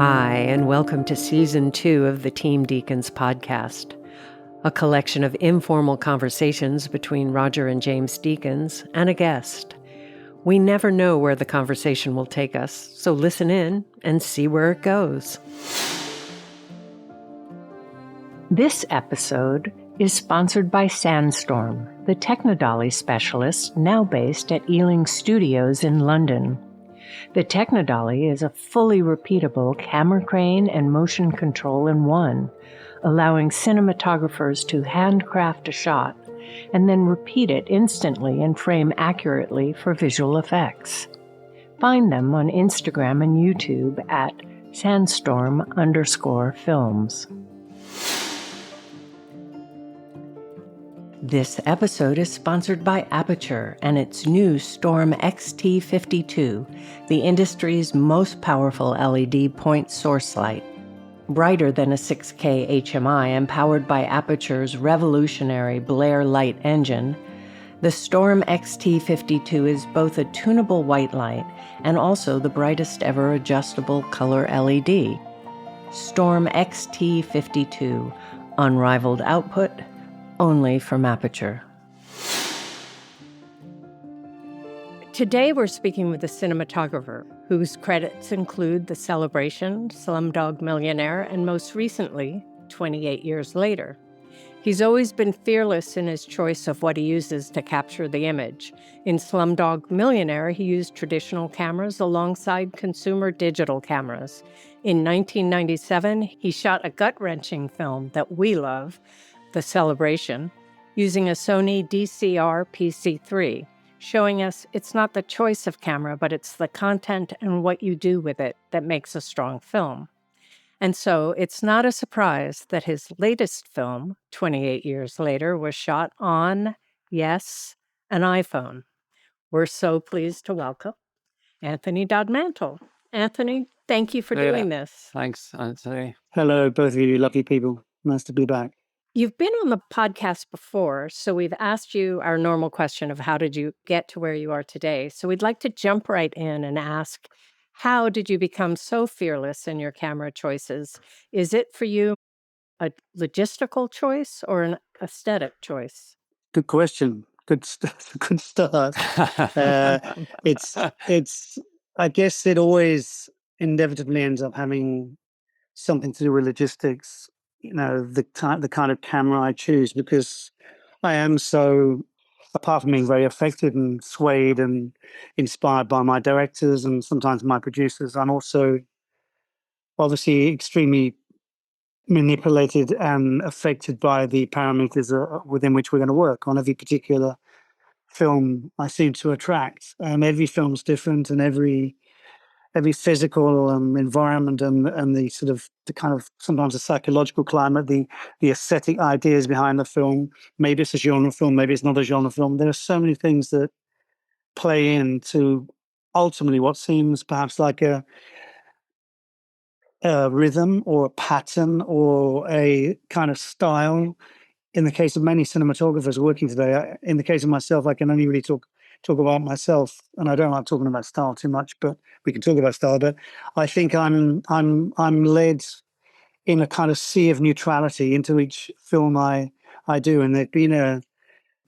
Hi, and welcome to Season 2 of the Team Deakins Podcast, a collection of informal conversations between Roger and James Deakins and a guest. We never know where the conversation will take us, so listen in and see where it goes. This episode is sponsored by Sandstorm, the Technodolly specialist now based at Ealing Studios in London. The Technodolly is a fully repeatable camera crane and motion control in one, allowing cinematographers to handcraft a shot and then repeat it instantly and frame accurately for visual effects. Find them on Instagram and YouTube at sandstorm_films. This episode is sponsored by Aperture and its new Storm XT52, the industry's most powerful LED point source light. Brighter than a 6K HMI and powered by Aperture's revolutionary Blair light engine, the Storm XT52 is both a tunable white light and also the brightest ever adjustable color LED. Storm XT52, unrivaled output, only from Aperture. Today we're speaking with a cinematographer whose credits include The Celebration, Slumdog Millionaire, and most recently, 28 Years Later. He's always been fearless in his choice of what he uses to capture the image. In Slumdog Millionaire, he used traditional cameras alongside consumer digital cameras. In 1997, he shot a gut-wrenching film that we love, The Celebration, using a Sony DCR PC3, showing us it's not the choice of camera, but it's the content and what you do with it that makes a strong film. And so it's not a surprise that his latest film, 28 Years Later, was shot on, yes, an iPhone. We're so pleased to welcome Anthony Dod Mantle. Anthony, thank you for doing this. Thanks, Anthony. Hello, both of you lovely people. Nice to be back. You've been on the podcast before, so we've asked you our normal question of how did you get to where you are today. So we'd like to jump right in and ask, how did you become so fearless in your camera choices? Is it for you a logistical choice or an aesthetic choice? Good question. Good start. It's. I guess it always inevitably ends up having something to do with logistics. You know, the kind of camera I choose, because I am so, apart from being very affected and swayed and inspired by my directors and sometimes my producers, I'm also obviously extremely manipulated and affected by the parameters within which we're going to work on every particular film. I seem to attract. Every film's different, and every physical environment and the sort of the kind of sometimes the psychological climate, the aesthetic ideas behind the film. Maybe it's a genre film, maybe it's not a genre film. There are so many things that play into ultimately what seems perhaps like a rhythm or a pattern or a kind of style. In the case of many cinematographers working today, in the case of myself, I can only really talk about myself, and I don't like talking about style too much, but we can talk about style. But I think I'm led in a kind of sea of neutrality into each film I do, and there's been an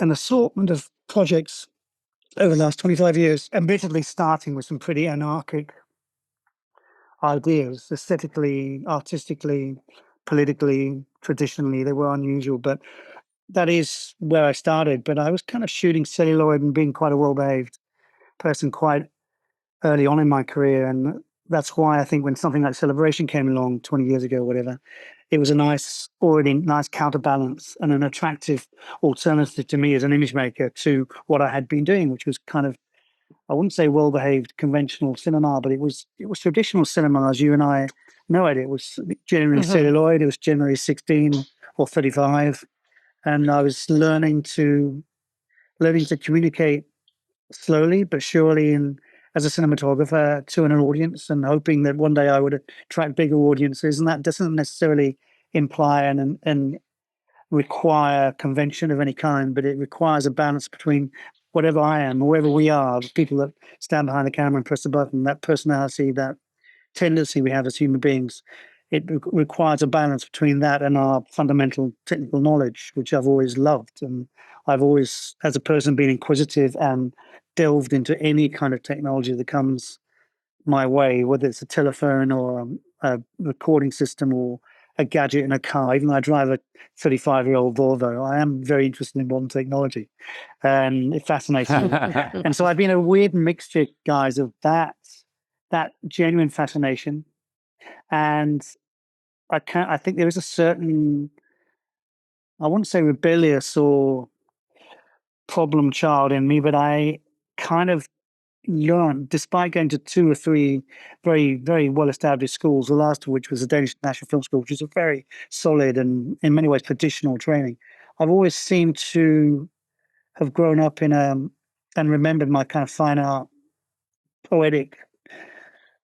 assortment of projects over the last 25 years, admittedly starting with some pretty anarchic ideas, aesthetically, artistically, politically, traditionally. They were unusual, but that is where I started. But I was kind of shooting celluloid and being quite a well-behaved person quite early on in my career. And that's why I think when something like Celebration came along 20 years ago or whatever, it was a nice counterbalance and an attractive alternative to me as an image maker to what I had been doing, which was kind of, I wouldn't say well-behaved conventional cinema, but it was traditional cinema as you and I know it. It was generally celluloid. It was generally 16 or 35. And I was learning to communicate slowly but surely, and as a cinematographer, to an audience, and hoping that one day I would attract bigger audiences. And that doesn't necessarily imply and require convention of any kind, but it requires a balance between whatever I am, whoever we are, the people that stand behind the camera and press the button, that personality, that tendency we have as human beings, it requires a balance between that and our fundamental technical knowledge, which I've always loved. And I've always, as a person, been inquisitive and delved into any kind of technology that comes my way, whether it's a telephone or a recording system or a gadget in a car. Even though I drive a 35-year-old Volvo, I am very interested in modern technology, and it fascinates me. And so I've been a weird mixture, guys, of that genuine fascination, and I think there is a certain, I wouldn't say rebellious or problem child in me, but I kind of learned, despite going to two or three very, very well-established schools, the last of which was the Danish National Film School, which is a very solid and in many ways traditional training. I've always seemed to have grown up in and remembered my kind of fine art, poetic,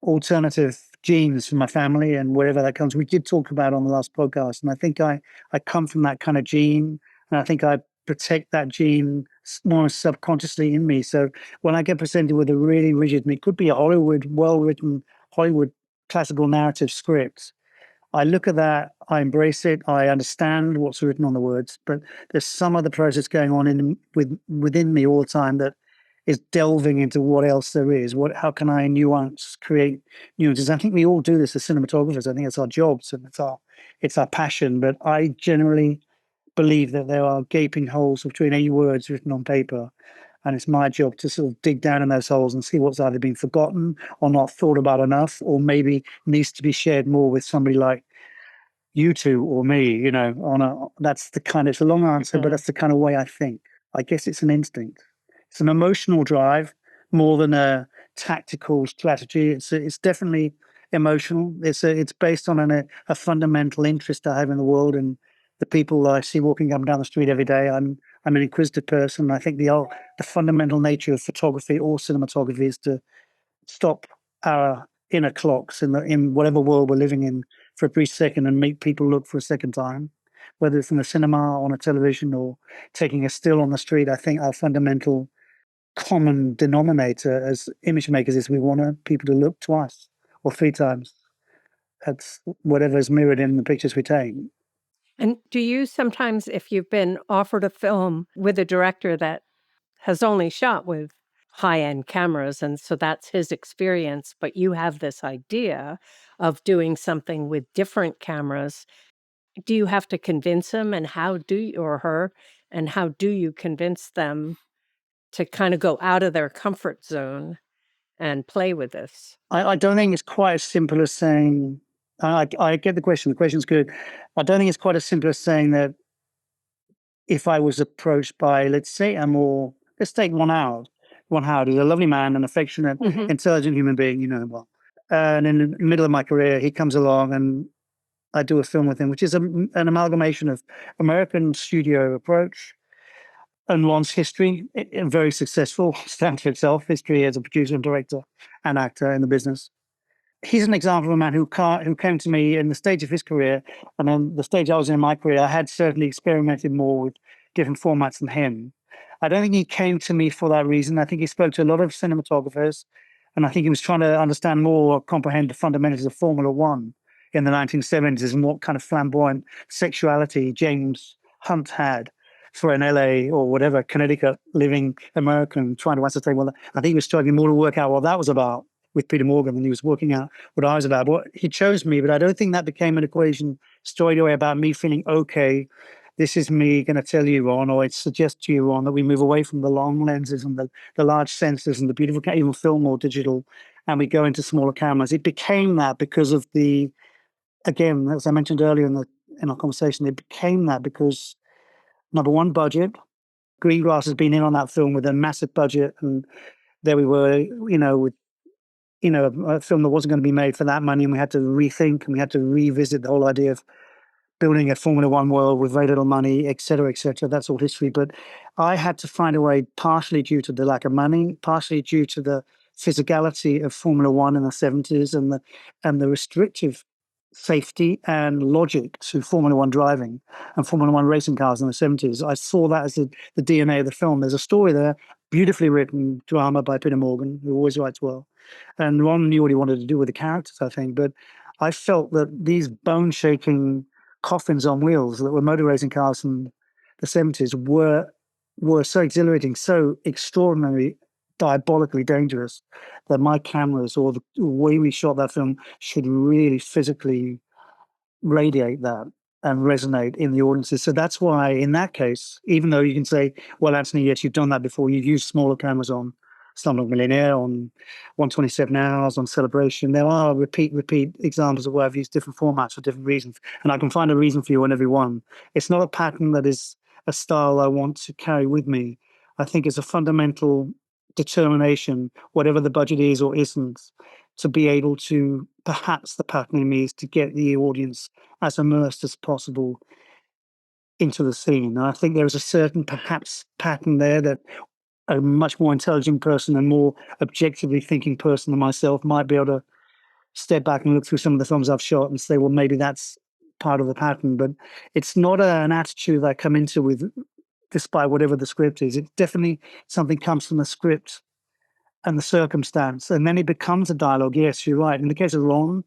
alternative genes from my family and wherever that comes. We did talk about on the last podcast, and I think I come from that kind of gene, and I think I protect that gene more subconsciously in me. So when I get presented with a really rigid, it could be a Hollywood, well-written Hollywood classical narrative script, I look at that, I embrace it, I understand what's written on the words, but there's some other process going on within me all the time that is delving into what else there is. How can I create nuances? I think we all do this as cinematographers. I think it's our jobs and it's our passion. But I generally believe that there are gaping holes between any words written on paper. And it's my job to sort of dig down in those holes and see what's either been forgotten or not thought about enough, or maybe needs to be shared more with somebody like you two or me, it's a long answer, but that's the kind of way I think. I guess it's an instinct. It's an emotional drive more than a tactical strategy. It's definitely emotional. It's based on a fundamental interest I have in the world and the people I see walking up and down the street every day. I'm an inquisitive person. I think the fundamental nature of photography or cinematography is to stop our inner clocks in whatever world we're living in for a brief second and make people look for a second time, whether it's in the cinema, on a television, or taking a still on the street. I think our fundamental common denominator as image makers is we want people to look twice or three times. That's whatever is mirrored in the pictures we take. And do you sometimes, if you've been offered a film with a director that has only shot with high-end cameras, and so that's his experience, but you have this idea of doing something with different cameras, do you have to convince him, and how do you, or her, and how do you convince them to kind of go out of their comfort zone and play with this? I don't think it's quite as simple as saying, I get the question. The question's good. I don't think it's quite as simple as saying that if I was approached by, let's say, let's take Ron Howard. Ron Howard is a lovely man, an affectionate, intelligent human being, well. And in the middle of my career, he comes along and I do a film with him, which is an amalgamation of American studio approach and Ron's history, very successful, stands for itself, history as a producer and director and actor in the business. He's an example of a man who came to me in the stage of his career, and then the stage I was in my career, I had certainly experimented more with different formats than him. I don't think he came to me for that reason. I think he spoke to a lot of cinematographers, and I think he was trying to understand more or comprehend the fundamentals of Formula One in the 1970s and what kind of flamboyant sexuality James Hunt had for an LA or whatever, Connecticut living American trying to ascertain. Well, I think he was struggling more to work out what that was about with Peter Morgan than he was working out what I was about. Well, he chose me, but I don't think that became an equation straight away about me feeling, okay, this is me going to tell you, Ron, or I suggest to you, Ron, that we move away from the long lenses and the large sensors and the beautiful, even film or digital, and we go into smaller cameras. It became that because of again, as I mentioned earlier in our conversation, it became that because, number one, budget. Greengrass has been in on that film with a massive budget, and there we were, with a film that wasn't going to be made for that money, and we had to rethink and we had to revisit the whole idea of building a Formula One world with very little money, et cetera, et cetera. That's all history. But I had to find a way, partially due to the lack of money, partially due to the physicality of Formula One in the 70s and the restrictive safety and logic to Formula One driving and Formula One racing cars in the 70s. I saw that as the DNA of the film. There's a story there. beautifully written drama by Peter Morgan, who always writes well. And Ron knew what he wanted to do with the characters, I think. But I felt that these bone-shaking coffins on wheels that were motor racing cars from the 70s were so exhilarating, so extraordinarily, diabolically dangerous, that my cameras or the way we shot that film should really physically radiate that and resonate in the audiences. So that's why, in that case, even though you can say, well, Anthony, yes, you've done that before. You've used smaller cameras on Slumdog Millionaire, on 127 Hours, on Celebration. There are repeat examples of where I've used different formats for different reasons. And I can find a reason for you on every one. It's not a pattern that is a style I want to carry with me. I think it's a fundamental determination, whatever the budget is or isn't, to be able to, perhaps the pattern in me is to get the audience as immersed as possible into the scene. And I think there is a certain perhaps pattern there that a much more intelligent person and more objectively thinking person than myself might be able to step back and look through some of the films I've shot and say, well, maybe that's part of the pattern. But it's not an attitude that I come into with, despite whatever the script is. It definitely something comes from the script and the circumstance, and then it becomes a dialogue. Yes, you're right. In the case of Ron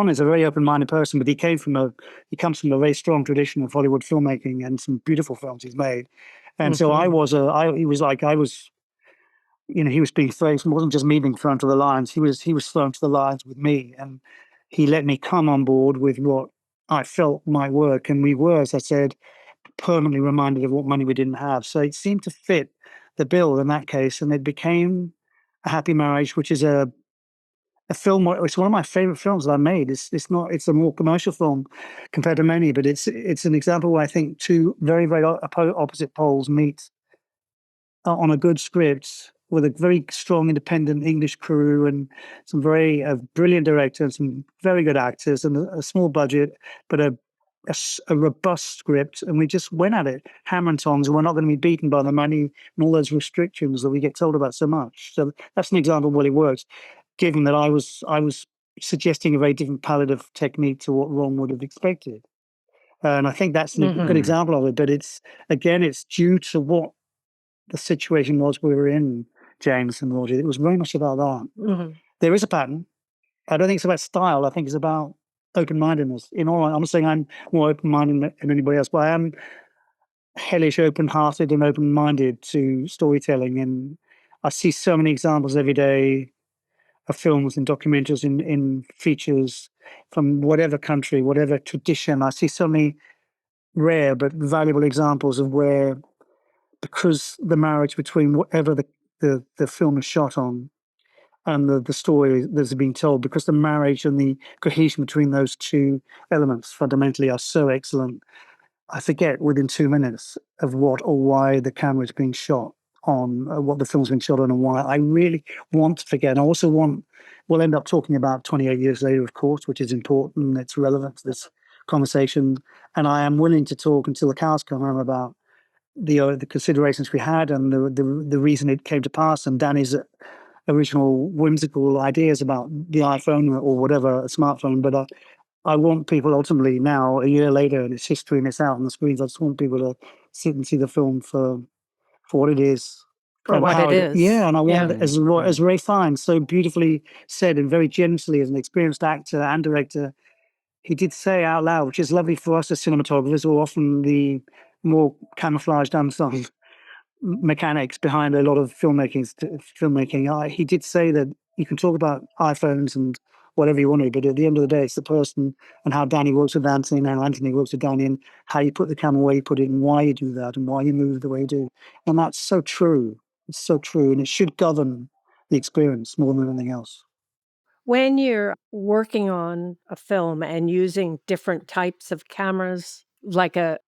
is a very open-minded person, but he comes from a very strong tradition of Hollywood filmmaking and some beautiful films he's made. And so he was like, I was, he was being thrown. It wasn't just me being thrown to the lions. He was thrown to the lions with me, and he let me come on board with what I felt might work. And we were, as I said, permanently reminded of what money we didn't have. So it seemed to fit the bill in that case, and it became A Happy Marriage, which is a film. It's one of my favorite films that I made. It's a more commercial film compared to many, but it's an example where I think two very, very opposite poles meet on a good script with a very strong independent English crew and some very brilliant director and some very good actors and a small budget, but a robust script. And we just went at it, hammer and tongs, and we're not going to be beaten by the money and all those restrictions that we get told about so much. So that's an example of what it works, given that I was suggesting a very different palette of technique to what Ron would have expected. And I think that's a good example of it. But it's due to what the situation was we were in, James and Roger. It was very much about that. There is a pattern. I don't think it's about style. I think it's about open-mindedness. I'm not saying I'm more open-minded than anybody else, but I am hellish open-hearted and open-minded to storytelling. And I see so many examples every day of films and documentaries in features from whatever country, whatever tradition. I see so many rare but valuable examples of where, because the marriage between whatever the film is shot on and the story that's being told, because the marriage and the cohesion between those two elements fundamentally are so excellent, I forget within 2 minutes of what or why the camera is being shot on, what the film's being shot on and why. I really want to forget. And I also we'll end up talking about 28 years later, of course, which is important. It's relevant to this conversation. And I am willing to talk until the cows come home about the considerations we had and the reason it came to pass, and Danny's original whimsical ideas about the iPhone or whatever, a smartphone. But I want people ultimately now, a year later, and it's history and it's out on the screens, I just want people to sit and see the film for what it is. For what it is. Yeah, and I want, as Ray Fiennes so beautifully said and very generously as an experienced actor and director, he did say out loud, which is lovely for us as cinematographers, who are often the more camouflaged, unsung mechanics behind a lot of filmmaking. He did say that you can talk about iPhones and whatever you want to, but at the end of the day, it's the person and how Danny works with Anthony and how Anthony works with Danny and how you put the camera where you put it and why you do that and why you move the way you do. And that's so true. It's so true. And it should govern the experience more than anything else. When you're working on a film and using different types of cameras, like a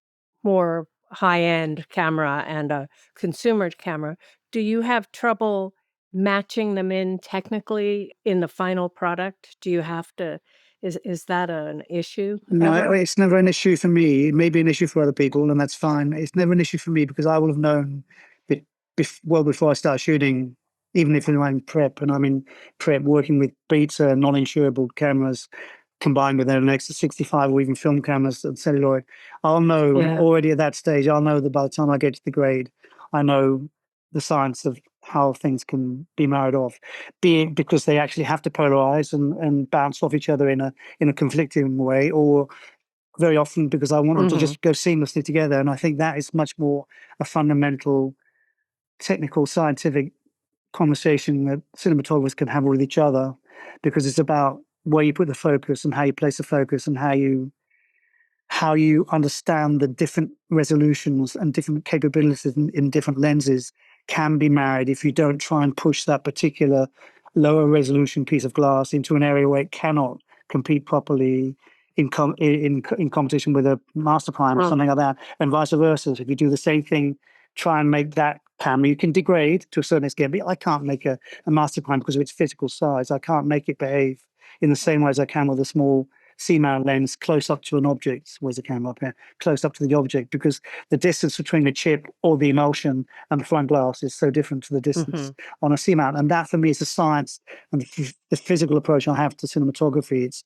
more high-end camera and a consumer camera, do you have trouble matching them in technically in the final product? Do you have to, is that an issue No, ever? it's never an issue for me. It may be an issue for other people, and that's fine. It's never an issue for me because I will have known well before I start shooting, even if I'm in prep, and I'm in prep working with beta non-insurable cameras combined with an extra 65 or even film cameras and celluloid. I'll know already at that stage, I'll know that by the time I get to the grade, I know the science of how things can be married off, be it because they actually have to polarize and bounce off each other in a conflicting way, or very often because I want them to Mm-hmm. just go seamlessly together. And I think that is much more a fundamental, technical, scientific conversation that cinematographers can have with each other, because it's about where you put the focus and how you place the focus and how you understand the different resolutions and different capabilities in different lenses can be married if you don't try and push that particular lower resolution piece of glass into an area where it cannot compete properly in competition with a master prime or something like that, and vice versa. So if you do the same thing, try and make that camera, you can degrade to a certain extent, but I can't make a master prime because of its physical size. I can't make it behave in the same way as I can with a small C-mount lens close up to an object. Where's the camera up here? Close up to the object, because the distance between the chip or the emulsion and the front glass is so different to the distance on a C-mount. And that for me is the science and the physical approach I have to cinematography.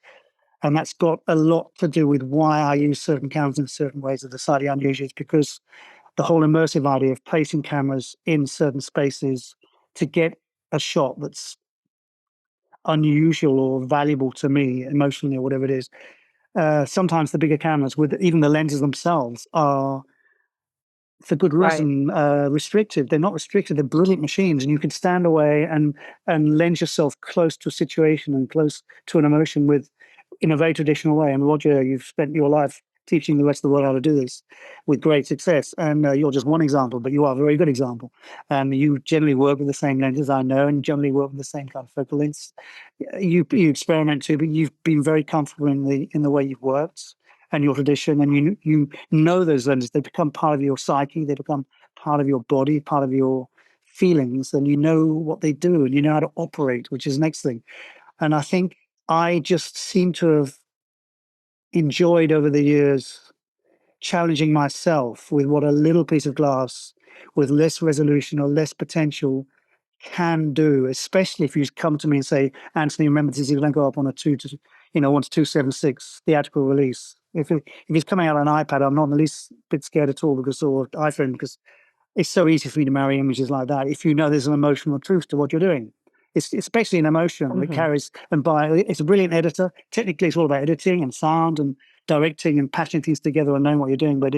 And that's got a lot to do with why I use certain cameras in certain ways that are slightly unusual. It's because the whole immersive idea of placing cameras in certain spaces to get a shot that's unusual or valuable to me emotionally or whatever it is. Sometimes the bigger cameras, with even the lenses themselves, are for good Right. reason restricted. They're not restricted. They're brilliant machines, and you can stand away and lend yourself close to a situation and close to an emotion with in a very traditional way. And Roger, you've spent your life teaching the rest of the world how to do this with great success. And you're just one example, but you are a very good example. And you generally work with the same lenses, I know, and generally work with the same kind of focal lengths. You experiment too, but you've been very comfortable in the way you've worked and your tradition, and you know those lenses. They become part of your psyche. They become part of your body, part of your feelings, and you know what they do, and you know how to operate, which is the next thing. And I think I just seem to have enjoyed over the years challenging myself with what a little piece of glass with less resolution or less potential can do, especially if you come to me and say, Anthony, remember this, you don't go up on a 1.276 theatrical release. If it's coming out on an iPad, I'm not the least bit scared at all, because, or iPhone, because it's so easy for me to marry images like that if you know there's an emotional truth to what you're doing. It's especially an emotion that carries, and it's a brilliant editor. Technically, it's all about editing and sound and directing and patching things together and knowing what you're doing. But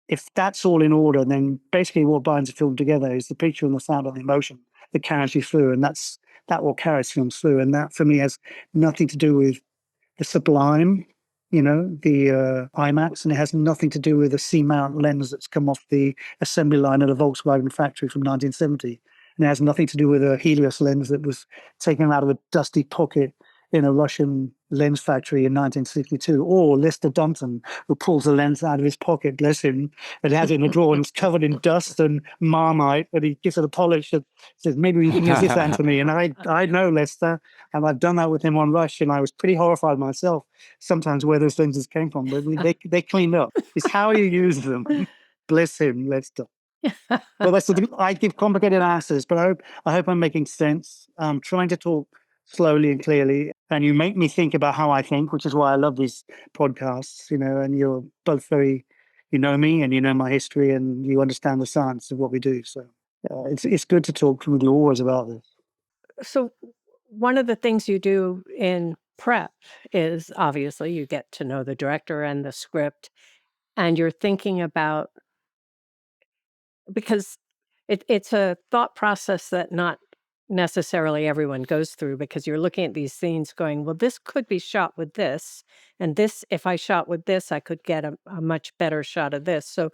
if that's all in order, then basically what binds a film together is the picture and the sound and the emotion that carries you through. And that what carries films through. And that for me has nothing to do with the sublime, the IMAX, and it has nothing to do with the C-mount lens that's come off the assembly line at a Volkswagen factory from 1970. And it has nothing to do with a Helios lens that was taken out of a dusty pocket in a Russian lens factory in 1962, or Lester Dunton, who pulls the lens out of his pocket, bless him, and has it in a drawer, and it's covered in dust and marmite, and he gives it a polish and says, maybe we can use this, Anthony. And I know Lester, and I've done that with him on Rush, and I was pretty horrified myself sometimes where those lenses came from, but they cleaned up. It's how you use them. Bless him, Lester. Well, I give complicated answers, but I hope I'm making sense. I'm trying to talk slowly and clearly, and you make me think about how I think, which is why I love these podcasts. And you're both you know me, and you know my history, and you understand the science of what we do. So it's good to talk with you always about this. So one of the things you do in prep is obviously you get to know the director and the script, and you're thinking about, because it's a thought process that not necessarily everyone goes through, because you're looking at these scenes going, well, this could be shot with this, and this, if I shot with this, I could get a much better shot of this. So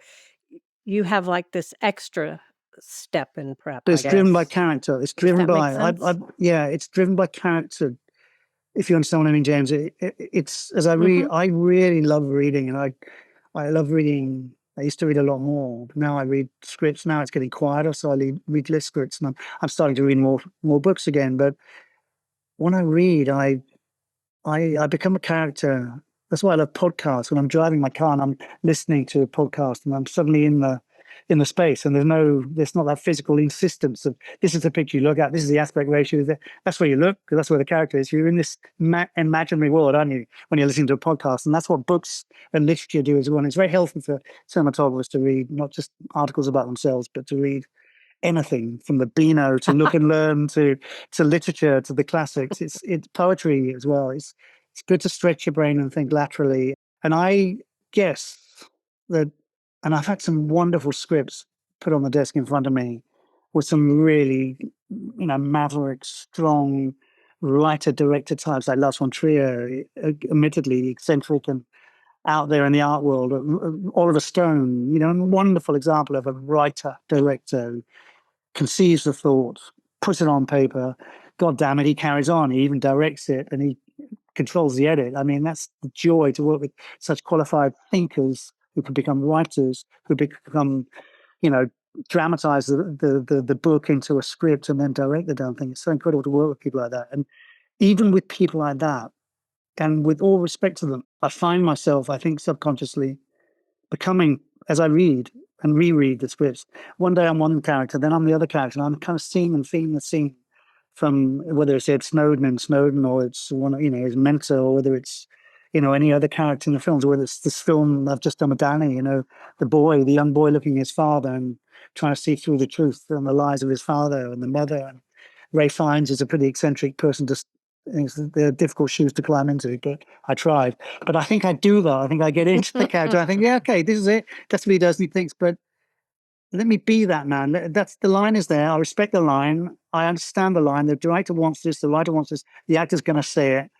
you have like this extra step in prep, But I it's driven by guess. character. It's If driven that makes by, sense. yeah, it's driven by character. If you understand what I mean, James, it's as Mm-hmm. I really love reading, and I love reading. I used to read a lot more, but now I read scripts. Now it's getting quieter, so read less scripts, and I'm starting to read more books again. But when I read, I become a character. That's why I love podcasts. When I'm driving my car and I'm listening to a podcast, and I'm suddenly in the space, and there's not that physical insistence of this is the picture you look at, this is the aspect ratio. That's where you look, because that's where the character is. You're in this imaginary world, aren't you, when you're listening to a podcast? And that's what books and literature do as well. And it's very healthy for cinematographers to read not just articles about themselves, but to read anything from the Beano to Look and Learn to literature to the classics. It's poetry as well. It's good to stretch your brain and think laterally. And I guess that, and I've had some wonderful scripts put on the desk in front of me with some really, maverick, strong writer director types like Lars von Trier, admittedly eccentric and out there in the art world. Oliver Stone, a wonderful example of a writer director who conceives the thought, puts it on paper. God damn it, he carries on. He even directs it, and he controls the edit. I mean, that's the joy to work with such qualified thinkers who can become writers, who become, dramatize the book into a script and then direct the damn thing. It's so incredible to work with people like that. And even with people like that, and with all respect to them, I find myself, I think, subconsciously becoming, as I read and reread the scripts, one day I'm one character, then I'm the other character, and I'm kind of seeing and feeling the scene from whether it's Ed Snowden in Snowden, or it's one, his mentor, or whether it's, any other character in the films, or whether it's this film I've just done with Danny, the young boy looking at his father and trying to see through the truth and the lies of his father and the mother. And Ray Fiennes is a pretty eccentric person they're difficult shoes to climb into, but I tried. But I think I do that. I think I get into the character. I think, yeah, okay, this is it. That's what he does. And he thinks, but let me be that man. That's the line is there. I respect the line. I understand the line. The director wants this. The writer wants this. The actor's going to say it.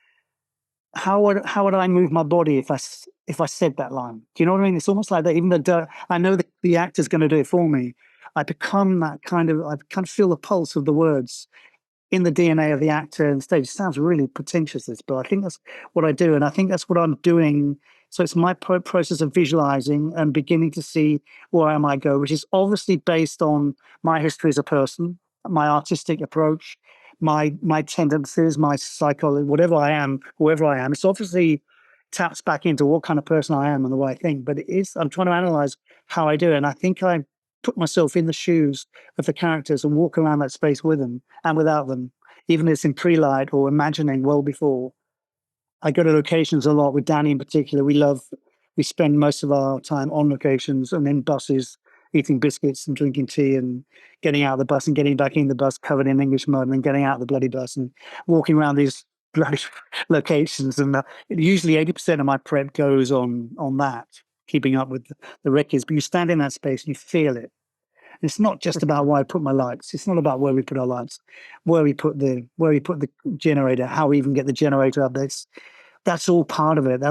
How would I move my body if I said that line? Do you know what I mean? It's almost like that. Even though I know the actor's going to do it for me, I become that kind of. I kind of feel the pulse of the words in the DNA of the actor and stage. It sounds really pretentious, this, but I think that's what I do. And I think that's what I'm doing. So it's my process of visualizing and beginning to see where I might go, which is obviously based on my history as a person, my artistic approach, my tendencies, my psychology, whatever I am, whoever I am. It's obviously taps back into what kind of person I am and the way I think, but I'm trying to analyze how I do it. And I think I put myself in the shoes of the characters and walk around that space with them and without them, even if it's in pre-light or imagining well before. I go to locations a lot with Danny in particular. We spend most of our time on locations and in buses, eating biscuits and drinking tea and getting out of the bus and getting back in the bus covered in English mud and then getting out of the bloody bus and walking around these bloody locations. And usually 80% of my prep goes on that, keeping up with the records. But you stand in that space and you feel it. It's not just about where I put my lights. It's not about where we put our lights, where we put the generator, how we even get the generator up. That's all part of it.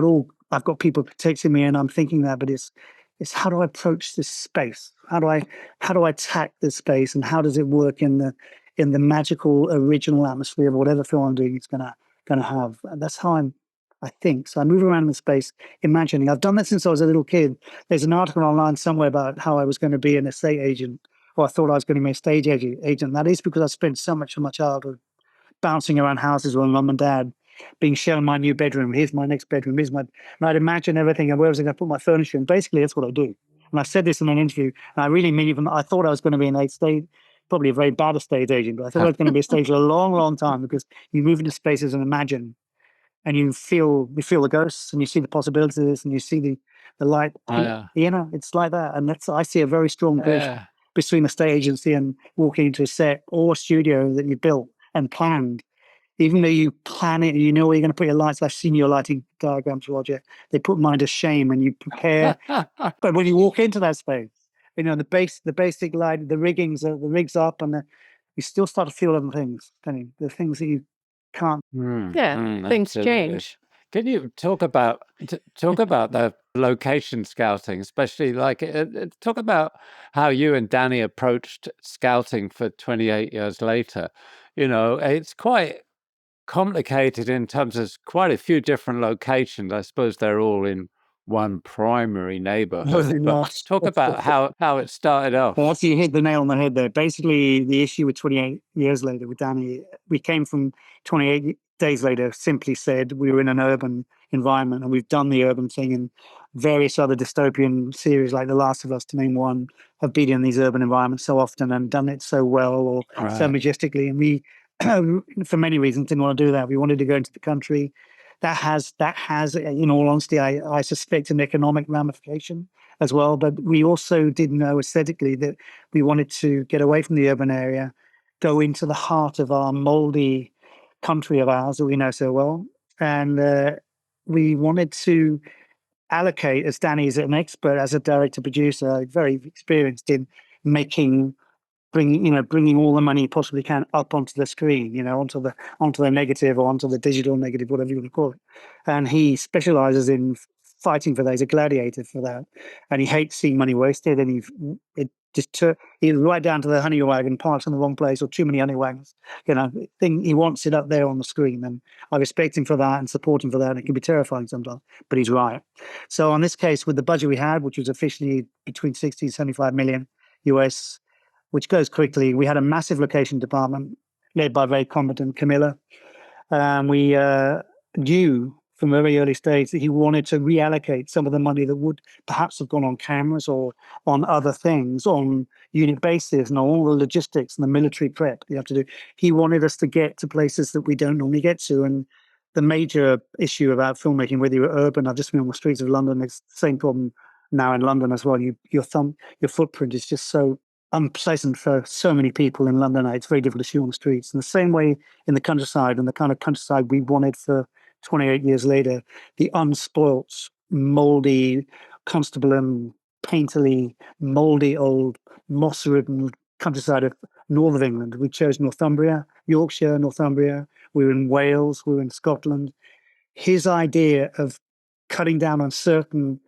I've got people protecting me, and I'm thinking that. But it's how do I approach this space? How do I attack this space, and how does it work in the magical original atmosphere of whatever film I'm doing? It's gonna have. And that's how I think. So I move around in the space, imagining. I've done that since I was a little kid. There's an article online somewhere about how I was going to be an estate agent, or I thought I was going to be a stage agent. That is because I spent so much of my childhood bouncing around houses with mum and dad, being shown my new bedroom. Here's my next bedroom. And I'd imagine everything and where was I going to put my furniture. And basically, that's what I do. And I said this in an interview, and I really mean it. I thought I was going to be an estate, probably a very bad estate agent, but I thought I was going to be a stage for a long, long time because you move into spaces and imagine. And you feel the ghosts, and you see the possibilities, and you see the light. Oh, yeah. It's like that, and I see a very strong connection between the state agency and walking into a set or a studio that you built and planned. Even though you plan it, you know where you're going to put your lights. I've seen your lighting diagrams, Roger. They put mine to shame, and you prepare. But when you walk into that space, the basic light, the rigs up, and you still start to feel other things. The things that you can't. Things change. Can you talk about the location scouting, especially talk about how you and Danny approached scouting for 28 years later? It's quite complicated in terms of quite a few different locations. I suppose they're all in one primary neighborhood. No, they're not. Talk about how it started off. Well, you hit the nail on the head there. Basically, the issue with 28 years later with Danny, we came from 28 days later, simply said we were in an urban environment, and we've done the urban thing, and various other dystopian series like The Last of Us, to name one, have been in these urban environments so often and done it so well or so majestically. And we, for many reasons, didn't want to do that. We wanted to go into the country. That has, in all honesty, I suspect, an economic ramification as well. But we also did know aesthetically that we wanted to get away from the urban area, go into the heart of our moldy country of ours that we know so well. And we wanted to allocate, as Danny is an expert, as a director producer, very experienced in making bringing all the money you possibly can up onto the screen, onto the negative or onto the digital negative, whatever you want to call it. And he specializes in fighting for that. He's a gladiator for that, and he hates seeing money wasted. And he's right down to the honey wagon parks in the wrong place or too many honey wagons. He wants it up there on the screen, and I respect him for that and support him for that. And it can be terrifying sometimes, but he's right. So on this case, with the budget we had, which was officially between 60 and 75 million US, which goes quickly. We had a massive location department led by very competent Camilla. We knew from a very early stage that he wanted to reallocate some of the money that would perhaps have gone on cameras or on other things, on unit bases and all the logistics and the military prep you have to do. He wanted us to get to places that we don't normally get to. And the major issue about filmmaking, whether you're urban, I've just been on the streets of London, it's the same problem now in London as well. Your footprint is just so unpleasant for so many people in London. It's very difficult to shoot on the streets. In the same way in the countryside, and the kind of countryside we wanted for 28 years later, the unspoilt, mouldy, constable and painterly, mouldy old moss-ridden countryside of north of England. We chose Northumbria, Yorkshire, Northumbria. We were in Wales, we were in Scotland. His idea of cutting down on certain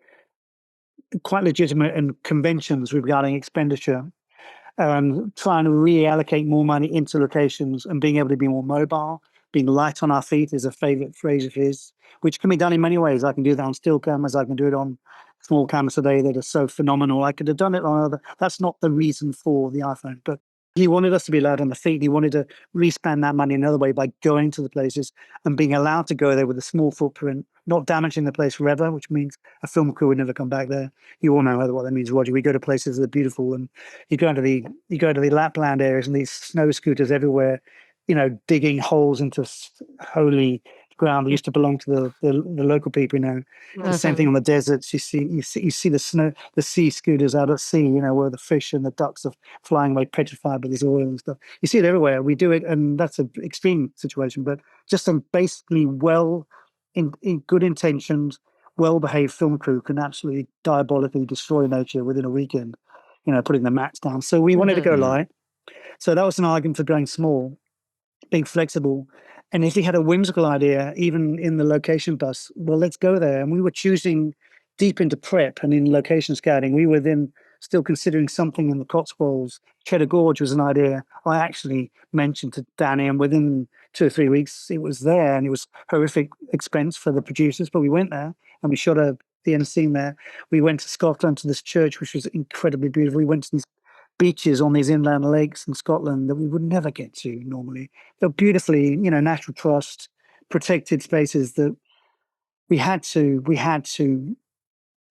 quite legitimate and conventions regarding expenditure, trying to reallocate more money into locations and being able to be more mobile, being light on our feet is a favorite phrase of his, which can be done in many ways. I can do that on still cameras. I can do it on small cameras today that are so phenomenal. I could have done it on other. That's not the reason for the iPhone, but he wanted us to be light on the feet. He wanted to re-spend that money another way by going to the places and being allowed to go there with a small footprint, not damaging the place forever, which means a film crew would never come back there. You all know what that means, Roger. We go to places that are beautiful, and you go to the Lapland areas and these snow scooters everywhere, digging holes into holy ground that used to belong to the local people. The same thing on the deserts. You see the sea scooters out at sea. Where the fish and the ducks are flying away petrified by this oil and stuff. You see it everywhere. We do it, and that's an extreme situation, but just some basically in good intentions, well-behaved film crew can absolutely diabolically destroy nature within a weekend, putting the mats down. So we wanted to go light. So that was an argument for going small, being flexible. And if he had a whimsical idea, even in the location bus, well, let's go there. And we were choosing deep into prep and in location scouting. We were then still considering something in the Cotswolds. Cheddar Gorge was an idea I actually mentioned to Danny, and within 2 or 3 weeks, it was there, and it was horrific expense for the producers, but we went there and we shot the end scene there. We went to Scotland to this church, which was incredibly beautiful. We went to these beaches on these inland lakes in Scotland that we would never get to normally. They're beautifully, natural trust, protected spaces that we had to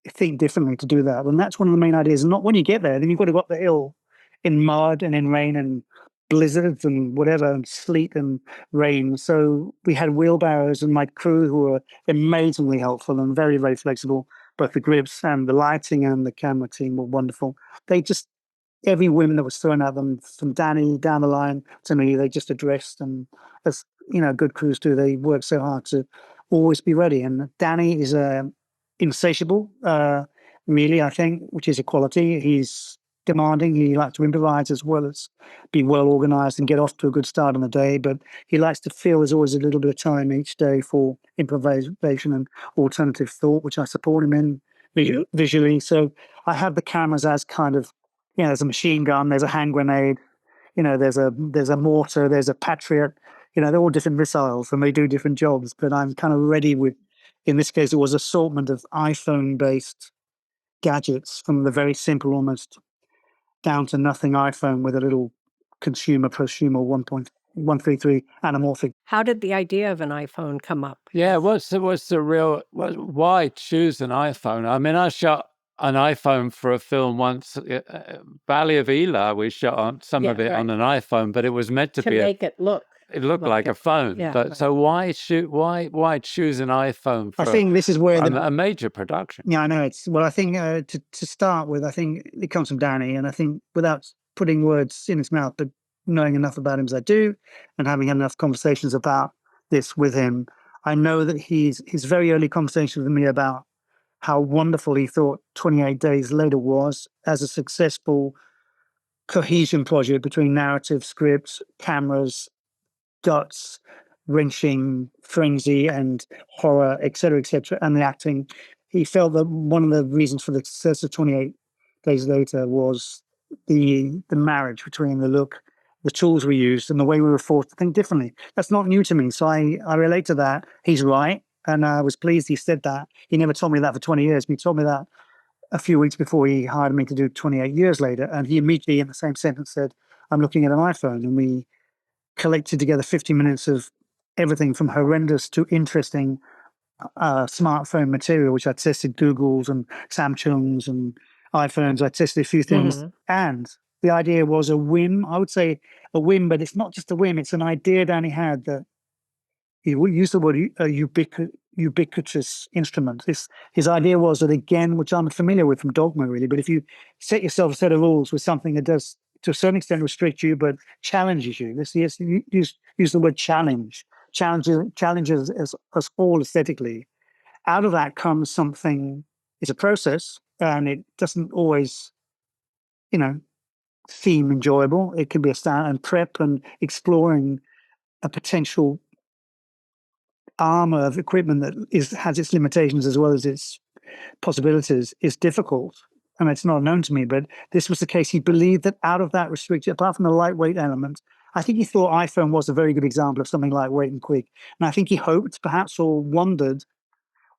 think differently to do that. And that's one of the main ideas. And not when you get there, then you've got to go up the hill in mud and in rain and blizzards and whatever, and sleet and rain. So we had wheelbarrows, and my crew, who were amazingly helpful and very, very flexible. Both the grips and the lighting and the camera team were wonderful. Every woman that was thrown at them, from Danny down the line to me, they just addressed. And as good crews do, they work so hard to always be ready. And Danny is insatiable, really, I think, which is a quality. He's demanding. He likes to improvise as well as be well organized and get off to a good start on the day. But he likes to feel there's always a little bit of time each day for improvisation and alternative thought, which I support him in visually. So I have the cameras as kind of, there's a machine gun, there's a hand grenade, there's a mortar, there's a Patriot. They're all different missiles and they do different jobs. But I'm kind of ready with, in this case, it was assortment of iPhone-based gadgets, from the very simple, almost down to nothing iPhone with a little prosumer 1.133 anamorphic. How did the idea of an iPhone come up? Yeah, why choose an iPhone? I mean, I shot an iPhone for a film once, Valley of Elah. We shot some of it on an iPhone, but it was meant to be make it look. It looked like a phone. Yeah. But, so why choose an iPhone I for think this is where a major production? Yeah, I know. I think to start with, I think it comes from Danny, and I think without putting words in his mouth, but knowing enough about him as I do, and having had enough conversations about this with him, I know that his very early conversation with me about how wonderful he thought 28 Days Later was as a successful cohesion project between narrative, scripts, cameras, guts, wrenching, frenzy, and horror, etc., and the acting. He felt that one of the reasons for the success of 28 Days Later was the marriage between the look, the tools we used, and the way we were forced to think differently. That's not new to me, so I relate to that. He's right, and I was pleased he said that. He never told me that for 20 years, but he told me that a few weeks before he hired me to do 28 years later, and he immediately, in the same sentence, said, "I'm looking at an iPhone," and we collected together 50 minutes of everything from horrendous to interesting smartphone material, which I tested Googles and Samsungs and iPhones. I tested a few things. And the idea was a whim. I would say a whim, but it's not just a whim. It's an idea Danny had that he would use the word ubiquitous instrument. His idea was that, again, which I'm familiar with from Dogma, really, but if you set yourself a set of rules with something that does, to a certain extent, restrict you, but challenges you. Use the word challenge. Challenges us all aesthetically. Out of that comes something, it's a process, and it doesn't always, seem enjoyable. It can be a start and prep and exploring a potential armor of equipment that has its limitations as well as its possibilities is difficult. And it's not known to me, but this was the case. He believed that out of that restriction, apart from the lightweight element, I think he thought iPhone was a very good example of something lightweight and quick. And I think he hoped, perhaps, or wondered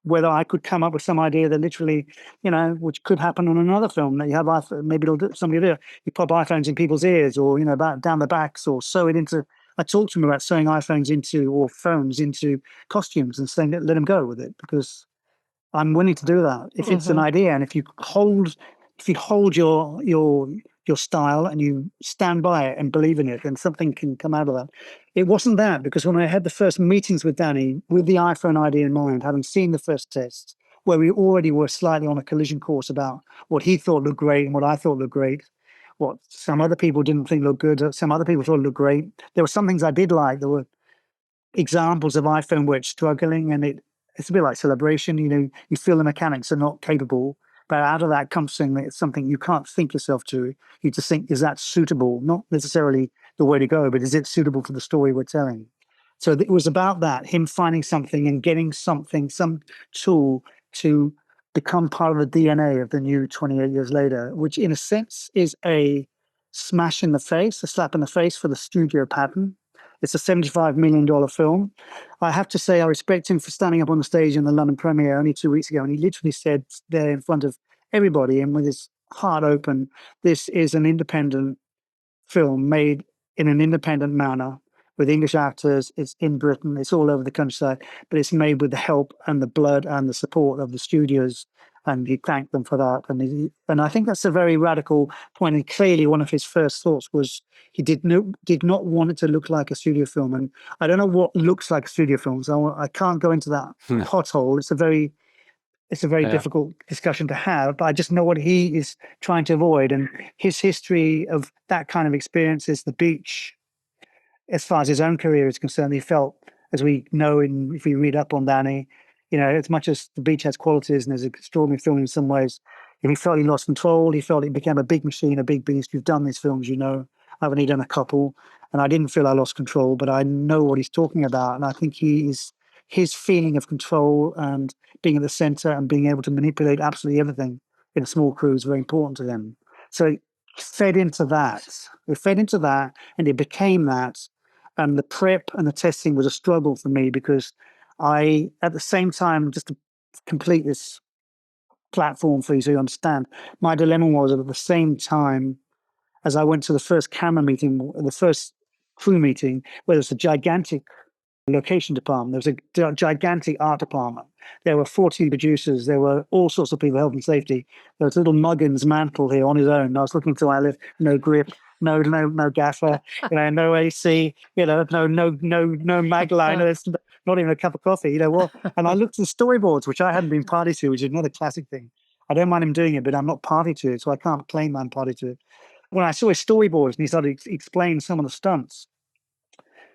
whether I could come up with some idea that literally, which could happen on another film, that you have iPhone, maybe somebody will do it. You pop iPhones in people's ears, or about down the backs, or sew it into. I talked to him about sewing iPhones or phones into costumes and saying let him go with it, because I'm willing to do that if it's an idea, and if you hold your style and you stand by it and believe in it, then something can come out of that. It wasn't that, because when I had the first meetings with Danny with the iPhone idea in mind, having seen the first tests where we already were slightly on a collision course about what he thought looked great and what I thought looked great, what some other people didn't think looked good, some other people thought looked great. There were some things I did like. There were examples of iPhone where it's struggling, and it's a bit like Celebration. You feel the mechanics are not capable, but out of that comes something you can't think yourself to. You just think, is that suitable? Not necessarily the way to go, but is it suitable for the story we're telling? So it was about that, him finding something and getting something, some tool to become part of the DNA of the new 28 Years Later, which in a sense is a smash in the face, a slap in the face for the studio pattern. It's a $75 million film. I have to say I respect him for standing up on the stage in the London premiere only 2 weeks ago, and he literally said there in front of everybody and with his heart open, this is an independent film made in an independent manner with English actors. It's in Britain. It's all over the countryside, but it's made with the help and the blood and the support of the studios. And he thanked them for that. And I think that's a very radical point. And clearly, one of his first thoughts was he did not want it to look like a studio film. And I don't know what looks like a studio film, so I can't go into that pothole. It's a very difficult discussion to have, but I just know what he is trying to avoid. And his history of that kind of experience is the beach. As far as his own career is concerned, he felt, as we know, if we read up on Danny, as much as The Beach has qualities and is an extraordinary film in some ways, if he felt he lost control, he felt it became a big machine, a big beast. You've done these films, I've only done a couple, and I didn't feel I lost control, but I know what he's talking about. And I think his feeling of control and being at the center and being able to manipulate absolutely everything in a small crew is very important to him. So it fed into that. And it became that. And the prep and the testing was a struggle for me, because at the same time, just to complete this platform for you so you understand, my dilemma was that at the same time as I went to the first camera meeting, the first crew meeting, where there's a gigantic location department, there was a gigantic art department. There were 14 producers. There were all sorts of people, health and safety. There was little Muggins Mantle here on his own. I was looking to I live, no grip. no gaffer, no AC, no mag liners, not even a cup of coffee, what? And I looked at the storyboards, which I hadn't been party to, which is another classic thing. I don't mind him doing it, but I'm not party to it, so I can't claim I'm party to it. When I saw his storyboards and he started explaining some of the stunts,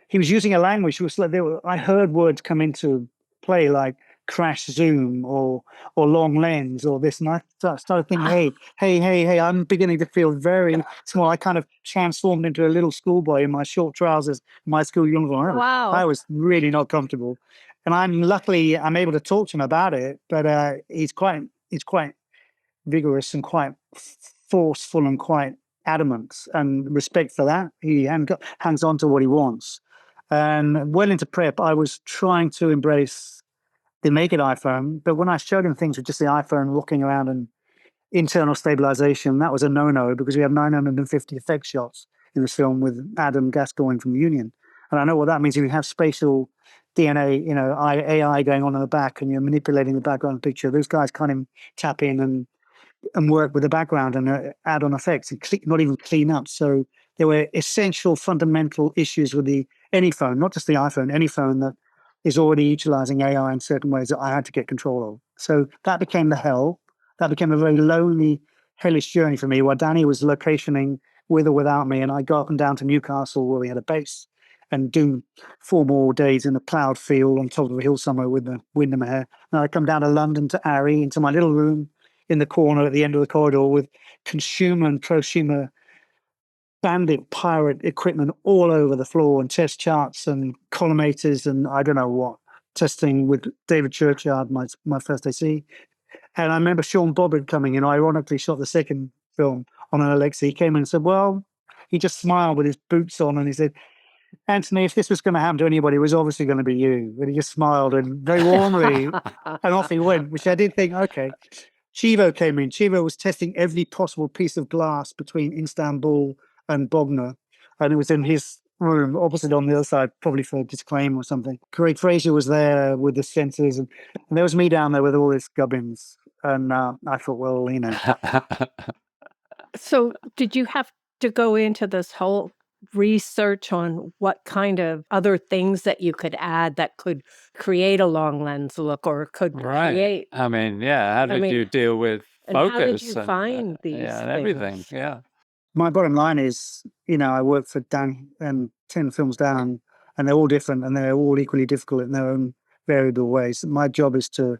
he was using a language. Was like I heard words come into play like crash zoom or long lens or this, and I started thinking, hey, I'm beginning to feel very small. I kind of transformed into a little schoolboy in my short trousers, my school uniform. Wow. I was really not comfortable, and I'm able to talk to him about it, but he's quite vigorous and quite forceful and quite adamant, and respect for that. He hangs on to what he wants. And well into prep, I was trying to embrace the naked iPhone, but when I showed him things with just the iPhone walking around and internal stabilization, that was a no-no because we have 950 effect shots in this film with Adam Gascoigne from Union. And I know what that means. If you have spatial DNA, AI going on in the back and you're manipulating the background picture, those guys can't even tap in and work with the background and add on effects and not even clean up. So there were essential fundamental issues with any phone, not just the iPhone, any phone that is already utilizing AI in certain ways that I had to get control of. So that became the hell. That became a very lonely, hellish journey for me, where Danny was locationing with or without me, and I got up and down to Newcastle where we had a base and do 4 more days in a ploughed field on top of a hill somewhere with the wind in my hair. And I'd come down to London to Arry, into my little room in the corner at the end of the corridor with consumer and prosumer bandit pirate equipment all over the floor and test charts and collimators and I don't know what, testing with David Churchyard, my first AC. And I remember Sean Bobbard coming in, ironically shot the second film on an Alexa. He came in and said, well, he just smiled with his boots on and he said, Anthony, if this was going to happen to anybody, it was obviously going to be you. And he just smiled and very warmly, and off he went, which I did think, okay. Chivo came in. Chivo was testing every possible piece of glass between Istanbul and Bognor, and it was in his room, opposite on the other side, probably for a disclaimer or something. Craig Fraser was there with the sensors, and there was me down there with all this gubbins. And I thought, well, So did you have to go into this whole research on what kind of other things that you could add that could create a long lens look or could create? I mean, how did you deal with and focus? How did you find these and everything? things? Yeah. My bottom line is, I work for Dan and 10 films down, and they're all different and they're all equally difficult in their own variable ways. My job is to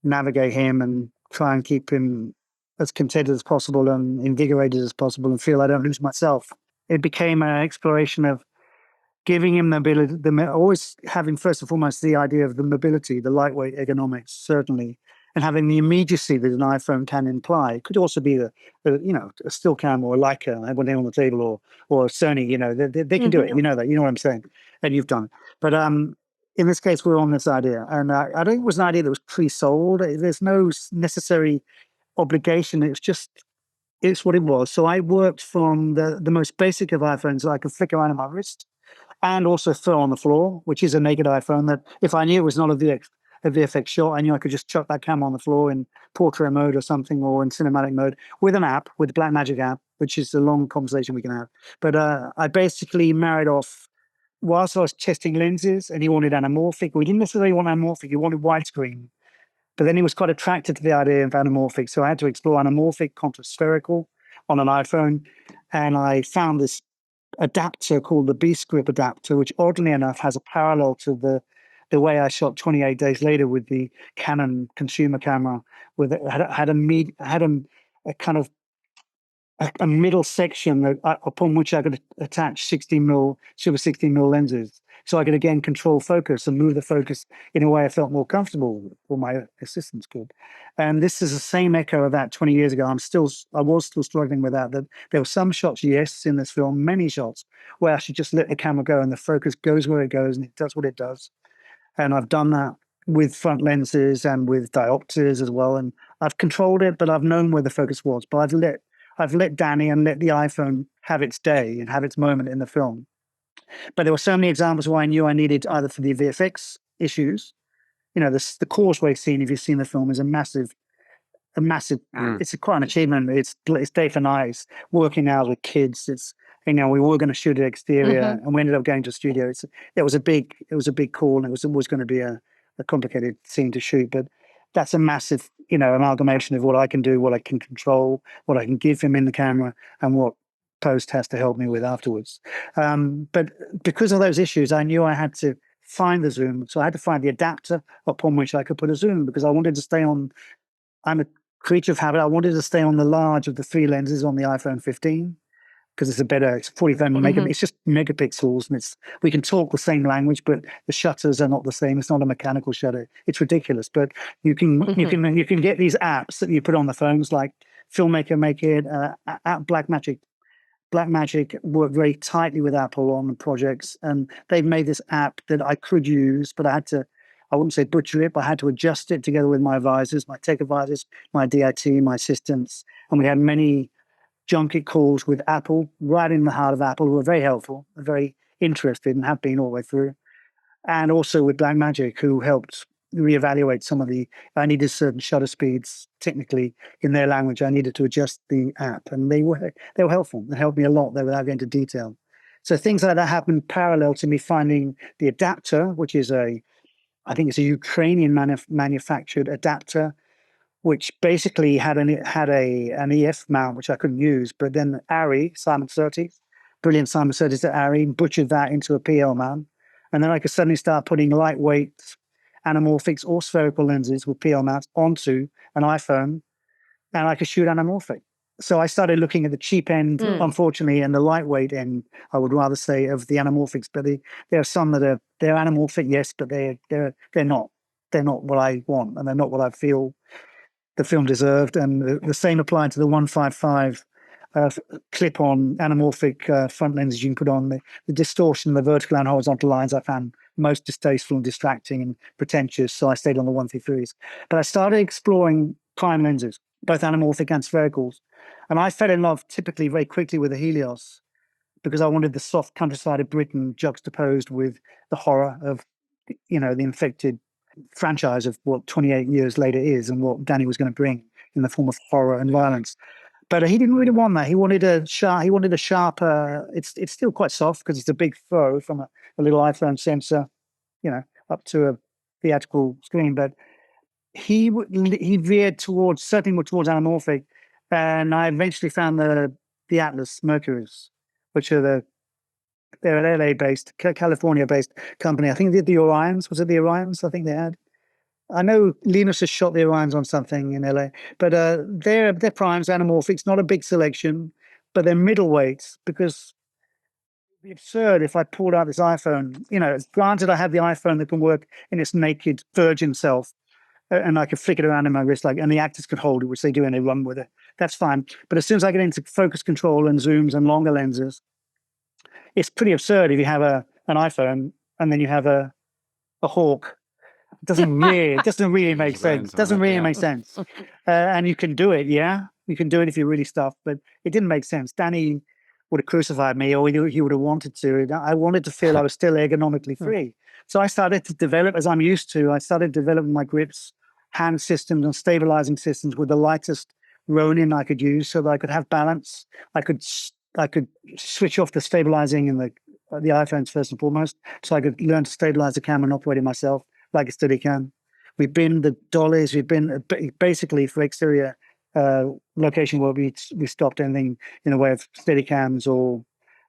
navigate him and try and keep him as contented as possible and invigorated as possible and feel I don't lose myself. It became an exploration of giving him the ability, always having first and foremost the idea of the mobility, the lightweight ergonomics, certainly, and having the immediacy that an iPhone can imply. It could also be a still cam or a Leica, I have one on the table, or a Sony. They can do it. You know that. You know what I'm saying, and you've done it. But in this case, we're on this idea, and I don't think it was an idea that was pre-sold. There's no necessary obligation. It's what it was. So I worked from the most basic of iPhones that I could flick around on my wrist and also throw on the floor, which is a naked iPhone that if I knew it was not a VFX shot, I knew I could just chuck that camera on the floor in portrait mode or something, or in cinematic mode with an app, with the Blackmagic app, which is a long conversation we can have. But I basically married off, whilst I was testing lenses and he wanted anamorphic, we didn't necessarily want anamorphic, he wanted widescreen. But then he was quite attracted to the idea of anamorphic. So I had to explore anamorphic contra spherical on an iPhone. And I found this adapter called the B-script adapter, which oddly enough has a parallel to the way I shot 28 days later with the Canon consumer camera, with it had a kind of a middle section upon which I could attach 16mm super 16mm lenses, so I could again control focus and move the focus in a way I felt more comfortable, or my assistants could. And this is the same echo of that 20 years ago. I was still struggling with that. That there were some shots, yes, in this film, many shots where I should just let the camera go and the focus goes where it goes and it does what it does. And I've done that with front lenses and with diopters as well. And I've controlled it, but I've known where the focus was. But I've let Danny and let the iPhone have its day and have its moment in the film. But there were so many examples where I knew I needed either for the VFX issues, the causeway scene, if you've seen the film, is a massive a massive, Mm. it's quite an achievement. It's day for night, working out with kids. It's, we were going to shoot an exterior and we ended up going to a studio. It was a big call, and it was always going to be a complicated scene to shoot. But that's a massive, amalgamation of what I can do, what I can control, what I can give him in the camera, and what post has to help me with afterwards. But because of those issues, I knew I had to find the zoom. So I had to find the adapter upon which I could put a zoom, because I wanted to stay on, I'm a creature of habit. I wanted to stay on the large of the 3 lenses on the iPhone 15, because it's 45 megapixels. It's just megapixels, and we can talk the same language, but the shutters are not the same. It's not a mechanical shutter. It's ridiculous. But you can get these apps that you put on the phones, like Filmmaker Make It, Blackmagic. Blackmagic worked very tightly with Apple on the projects, and they've made this app that I could use, but I wouldn't say butcher it, but I had to adjust it together with my advisors, my tech advisors, my DIT, my assistants. And we had many junket calls with Apple, right in the heart of Apple, who were very helpful, very interested, and have been all the way through. And also with Blackmagic, who helped reevaluate some of I needed certain shutter speeds technically in their language. I needed to adjust the app, and they were helpful. They helped me a lot there without going into detail. So things like that happened parallel to me finding the adapter, which is I think it's a Ukrainian manufactured adapter, which basically had an EF mount, which I couldn't use. But then Simon Surtees, brilliant Simon Surtees at ARRI, butchered that into a PL mount. And then I could suddenly start putting lightweight anamorphics or spherical lenses with PL mounts onto an iPhone, and I could shoot anamorphic. So I started looking at the cheap end, unfortunately, and the lightweight end, I would rather say, of the anamorphics. But there are some they're anamorphic, yes, but they're not. They're not what I want, and they're not what I feel the film deserved. And the same applied to the 155 clip-on anamorphic front lenses you can put on. The distortion, the vertical and horizontal lines I found most distasteful and distracting and pretentious, so I stayed on the 133s. But I started exploring prime lenses, both anamorphic and sphericals. And I fell in love typically very quickly with the Helios, because I wanted the soft countryside of Britain juxtaposed with the horror of, the infected franchise of what 28 years later is, and what Danny was going to bring in the form of horror and violence. But he didn't really want that. He wanted a sharper. It's still quite soft because it's a big throw from a little iPhone sensor, up to a theatrical screen. But he veered certainly more towards anamorphic, and I eventually found the Atlas Mercuries, which are they're an LA-based, California-based company. I think they did the Orions. Was it the Orions? I think they had. I know Linus has shot the Orions on something in LA, but they're primes, anamorphics, not a big selection, but they're middleweights, because it'd be absurd if I pulled out this iPhone. Granted, I have the iPhone that can work in its naked virgin self, and I could flick it around in my wrist, and the actors could hold it, which they do, and they run with it. That's fine. But as soon as I get into focus control and zooms and longer lenses, it's pretty absurd if you have an iPhone and then you have a Hawk. It doesn't really make sense. And you can do it, yeah. You can do it if you're really stuffed, but it didn't make sense. Danny would have crucified me, or he would have wanted to. I wanted to feel I was still ergonomically free. So I started to develop, as I'm used to, developing my grips, hand systems, and stabilizing systems with the lightest Ronin I could use, so that I could have balance. I could switch off the stabilizing in the iPhones first and foremost, so I could learn to stabilize the camera and operate it myself like a Steadicam. We've been the dollies. We've been basically for exterior location where we stopped anything in the way of Steadicams or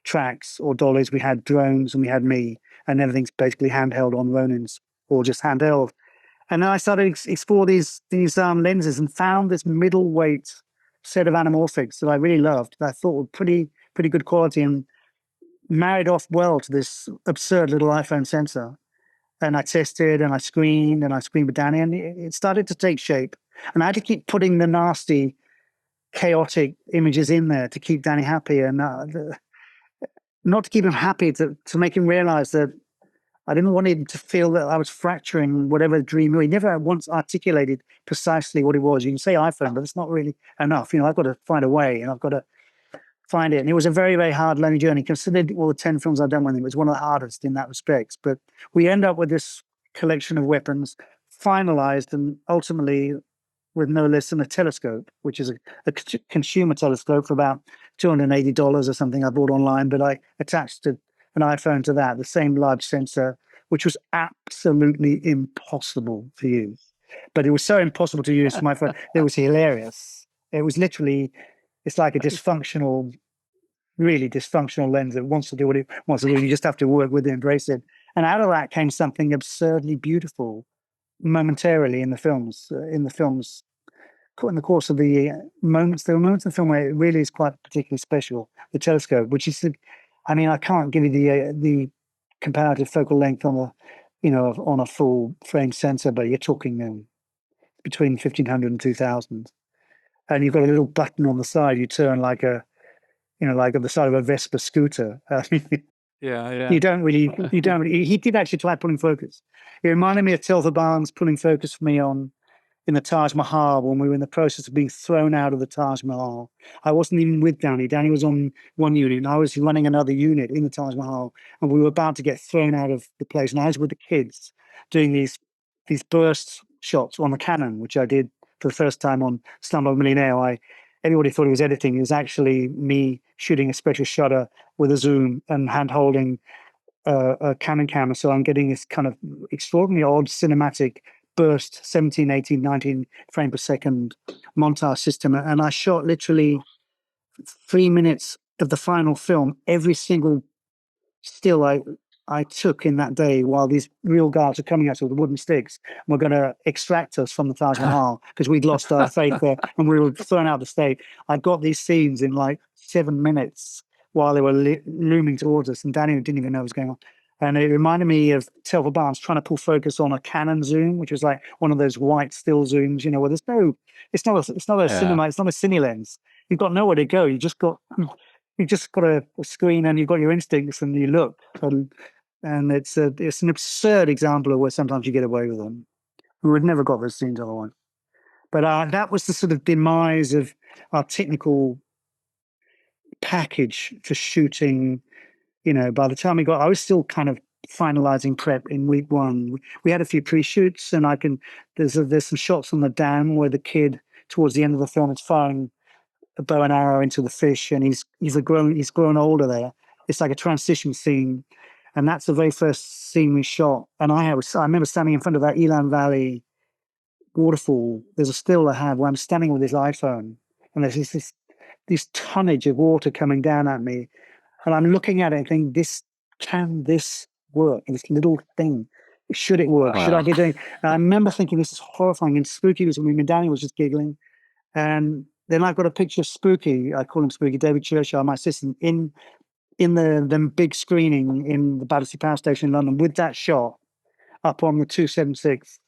tracks or dollies. We had drones, and we had me, and everything's basically handheld on Ronins or just handheld. And then I started explore these lenses, and found this middleweight set of anamorphics that I really loved, that I thought were pretty good quality, and married off well to this absurd little iPhone sensor. And I tested, and I screened with Danny, and it started to take shape. And I had to keep putting the nasty, chaotic images in there to keep Danny happy, and not to keep him happy, to make him realize that I didn't want him to feel that I was fracturing whatever dream. He never once articulated precisely what it was. You can say iPhone, but it's not really enough. I've got to find a way, and I've got to find it. And it was a very, very hard learning journey. Considered all the 10 films I've done with him, it was one of the hardest in that respect. But we end up with this collection of weapons, finalized, and ultimately with no less than a telescope, which is a consumer telescope for about $280 or something I bought online, but I attached an iPhone to that, the same large sensor, which was absolutely impossible to use. But it was so impossible to use for my phone, it was hilarious. It was literally, it's like a dysfunctional, really dysfunctional lens that wants to do what it wants to do. You just have to work with it, embrace it. And out of that came something absurdly beautiful momentarily in the films. In the course of the moments, there were moments in the film where it really is quite particularly special. The telescope, which is, I mean, I can't give you the comparative focal length on on a full frame sensor, but you're talking between 1,500 and 2,000. And you've got a little button on the side. You turn like like on the side of a Vespa scooter. Yeah. You don't really. He did actually try pulling focus. It reminded me of Telfer Barnes pulling focus for me in the Taj Mahal when we were in the process of being thrown out of the Taj Mahal. I wasn't even with Danny. Danny was on one unit, and I was running another unit in the Taj Mahal, and we were about to get thrown out of the place. And I was with the kids doing these burst shots on the Canon, which I did for the first time on Slumdog Millionaire. Everybody thought it was editing. It was actually me shooting a special shutter with a zoom and hand holding a Canon camera. So I'm getting this kind of extraordinarily odd cinematic burst, 17, 18, 19 frame per second montage system. And I shot literally 3 minutes of the final film, every single still I took in that day while these real guards are coming at us with wooden sticks and were going to extract us from the Taj Mahal because we'd lost our faith there and we were thrown out of the state. I got these scenes in like 7 minutes while they were looming towards us, and Danny didn't even know what was going on. And it reminded me of Telfer Barnes trying to pull focus on a Canon zoom, which was like one of those white still zooms, where there's it's not a cinema, it's not a cine lens. You've got nowhere to go. You just got a screen and you've got your instincts and you look. And it's an absurd example of where sometimes you get away with them. We would never got those scenes otherwise. But that was the sort of demise of our technical package for shooting. By the time I was still kind of finalizing prep in week one. We had a few pre-shoots, and there's some shots on the dam where the kid towards the end of the film is firing a bow and arrow into the fish, and he's grown older there. It's like a transition scene, and that's the very first scene we shot. And I remember standing in front of that Elan Valley waterfall. There's a still I have where I'm standing with this iPhone, and there's this tonnage of water coming down at me, and I'm looking at it and thinking, can this work? This little thing, should it work? Wow. Should I be doing? And I remember thinking this is horrifying and spooky. Was when Danny was just giggling, and then I've got a picture of Spooky. I call him Spooky, David Churchill, my assistant, in the big screening in the Battersea Power Station in London with that shot up on the 276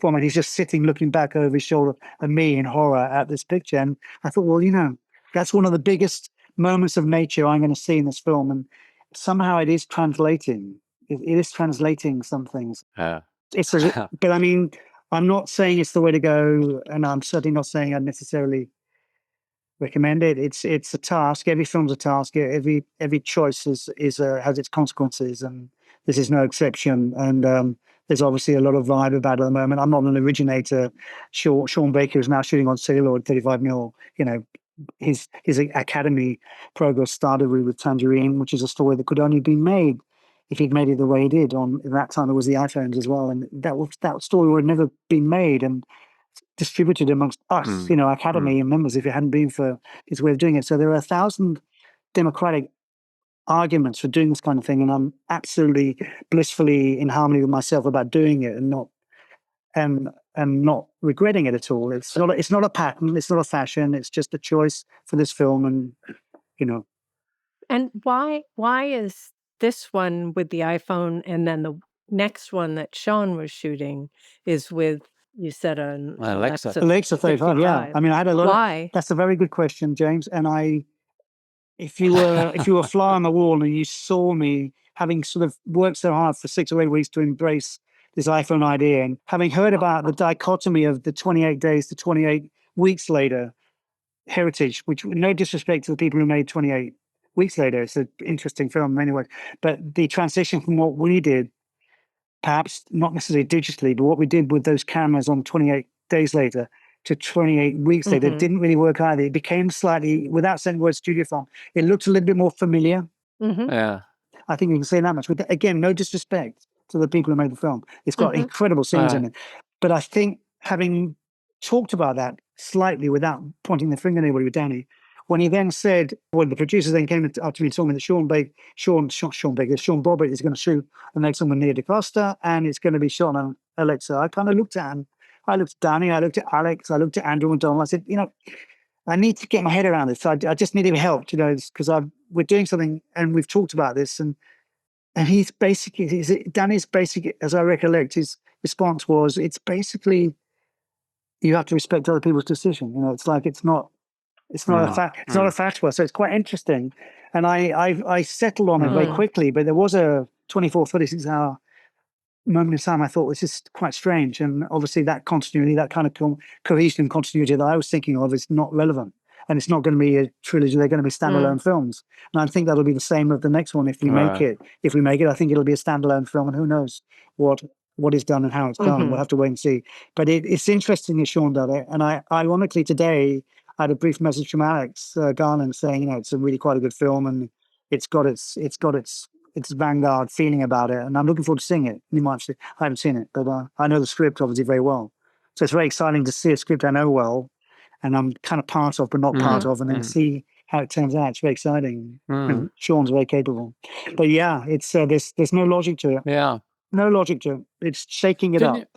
format. He's just sitting looking back over his shoulder at me in horror at this picture. And I thought, well, that's one of the biggest moments of nature I'm going to see in this film. And somehow it is translating. It is translating some things. Yeah. But I mean, I'm not saying it's the way to go, and I'm certainly not saying I'd necessarily recommend it. It's a task. Every film's a task. Every choice has its consequences, and this is no exception. And there's obviously a lot of vibe about it at the moment. I'm not an originator. Sean Baker is now shooting on celluloid 35mm. His Academy progress started with Tangerine, which is a story that could only be made if he'd made it the way he did. At that time, it was the iPhones as well, and that story would have never been made and distributed amongst us, Academy and members, if it hadn't been for his way of doing it. So there are 1,000 democratic arguments for doing this kind of thing, and I'm absolutely blissfully in harmony with myself about doing it and not regretting it at all. It's not a pattern, it's not a fashion, it's just a choice for this film. And And why is this one with the iPhone, and then the next one that Sean was shooting is with, you said, an Alexa. Alexa 35, yeah. I mean, I had a lot Why? That's a very good question, James. And if you were a fly on the wall and you saw me having sort of worked so hard for 6 or 8 weeks to embrace this iPhone idea, and having heard about the dichotomy of the 28 days to 28 weeks later heritage, which, no disrespect to the people who made 28 weeks later, it's an interesting film anyway, but the transition from what we did, perhaps not necessarily digitally, but what we did with those cameras on 28 days later, to 28 weeks later. It didn't really work either. It became slightly, without saying the word studio film, it looked a little bit more familiar. Yeah. I think you can say that much. Again, no disrespect to the people who made the film. It's got incredible scenes in it. But I think having talked about that slightly without pointing the finger at anybody with Danny, when he then said, when the producers then came up to me and told me that Sean Bobbitt is going to shoot the next one with Nia DaCosta, and it's going to be shot on Alexa. I kind of looked at him. I looked at Danny, I looked at Alex, I looked at Andrew and Donald. I said, I need to get my head around this. I just need help, because we're doing something and we've talked about this. And Danny's basic, as I recollect, his response was, it's basically, you have to respect other people's decision. It's like, it's not a fact. It's not a fatwa. So it's quite interesting. And I settled on it very quickly, but there was a 24, 36 hour moment in time I thought this is quite strange. And obviously that continuity, that kind of cohesion and continuity that I was thinking of is not relevant. And it's not going to be a trilogy. They're going to be standalone films. And I think that'll be the same with the next one if we make it. If we make it, I think it'll be a standalone film. And who knows what is done and how it's done. We'll have to wait and see. But it's interesting that Sean did it. And ironically today, I had a brief message from Alex Garland saying, it's a really quite a good film and it's got its vanguard feeling about it, and I'm looking forward to seeing it. I haven't seen it, but I know the script obviously very well. So it's very exciting to see a script I know well, and I'm kind of part of, but not part of, and then see how it turns out. It's very exciting. And Sean's very capable. But yeah, it's there's no logic to it. Yeah. No logic to it. It's shaking it up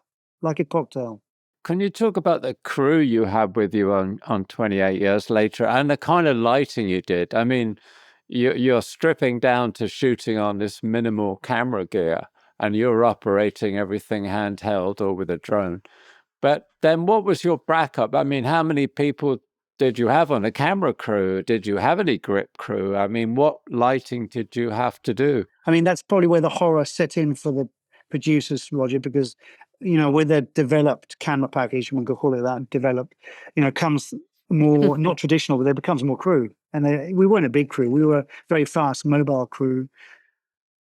like a cocktail. Can you talk about the crew you had with you on 28 Years Later and the kind of lighting you did? I mean, you're stripping down to shooting on this minimal camera gear and you're operating everything handheld or with a drone. But then what was your backup? I mean, how many people did you have on a camera crew? Did you have any grip crew? I mean, what lighting did you have to do? I mean, that's probably where the horror set in for the producers, Roger, because, with a developed camera package, we could call it that, developed, comes more, not traditional, but there becomes more crew. And we weren't a big crew. We were a very fast mobile crew.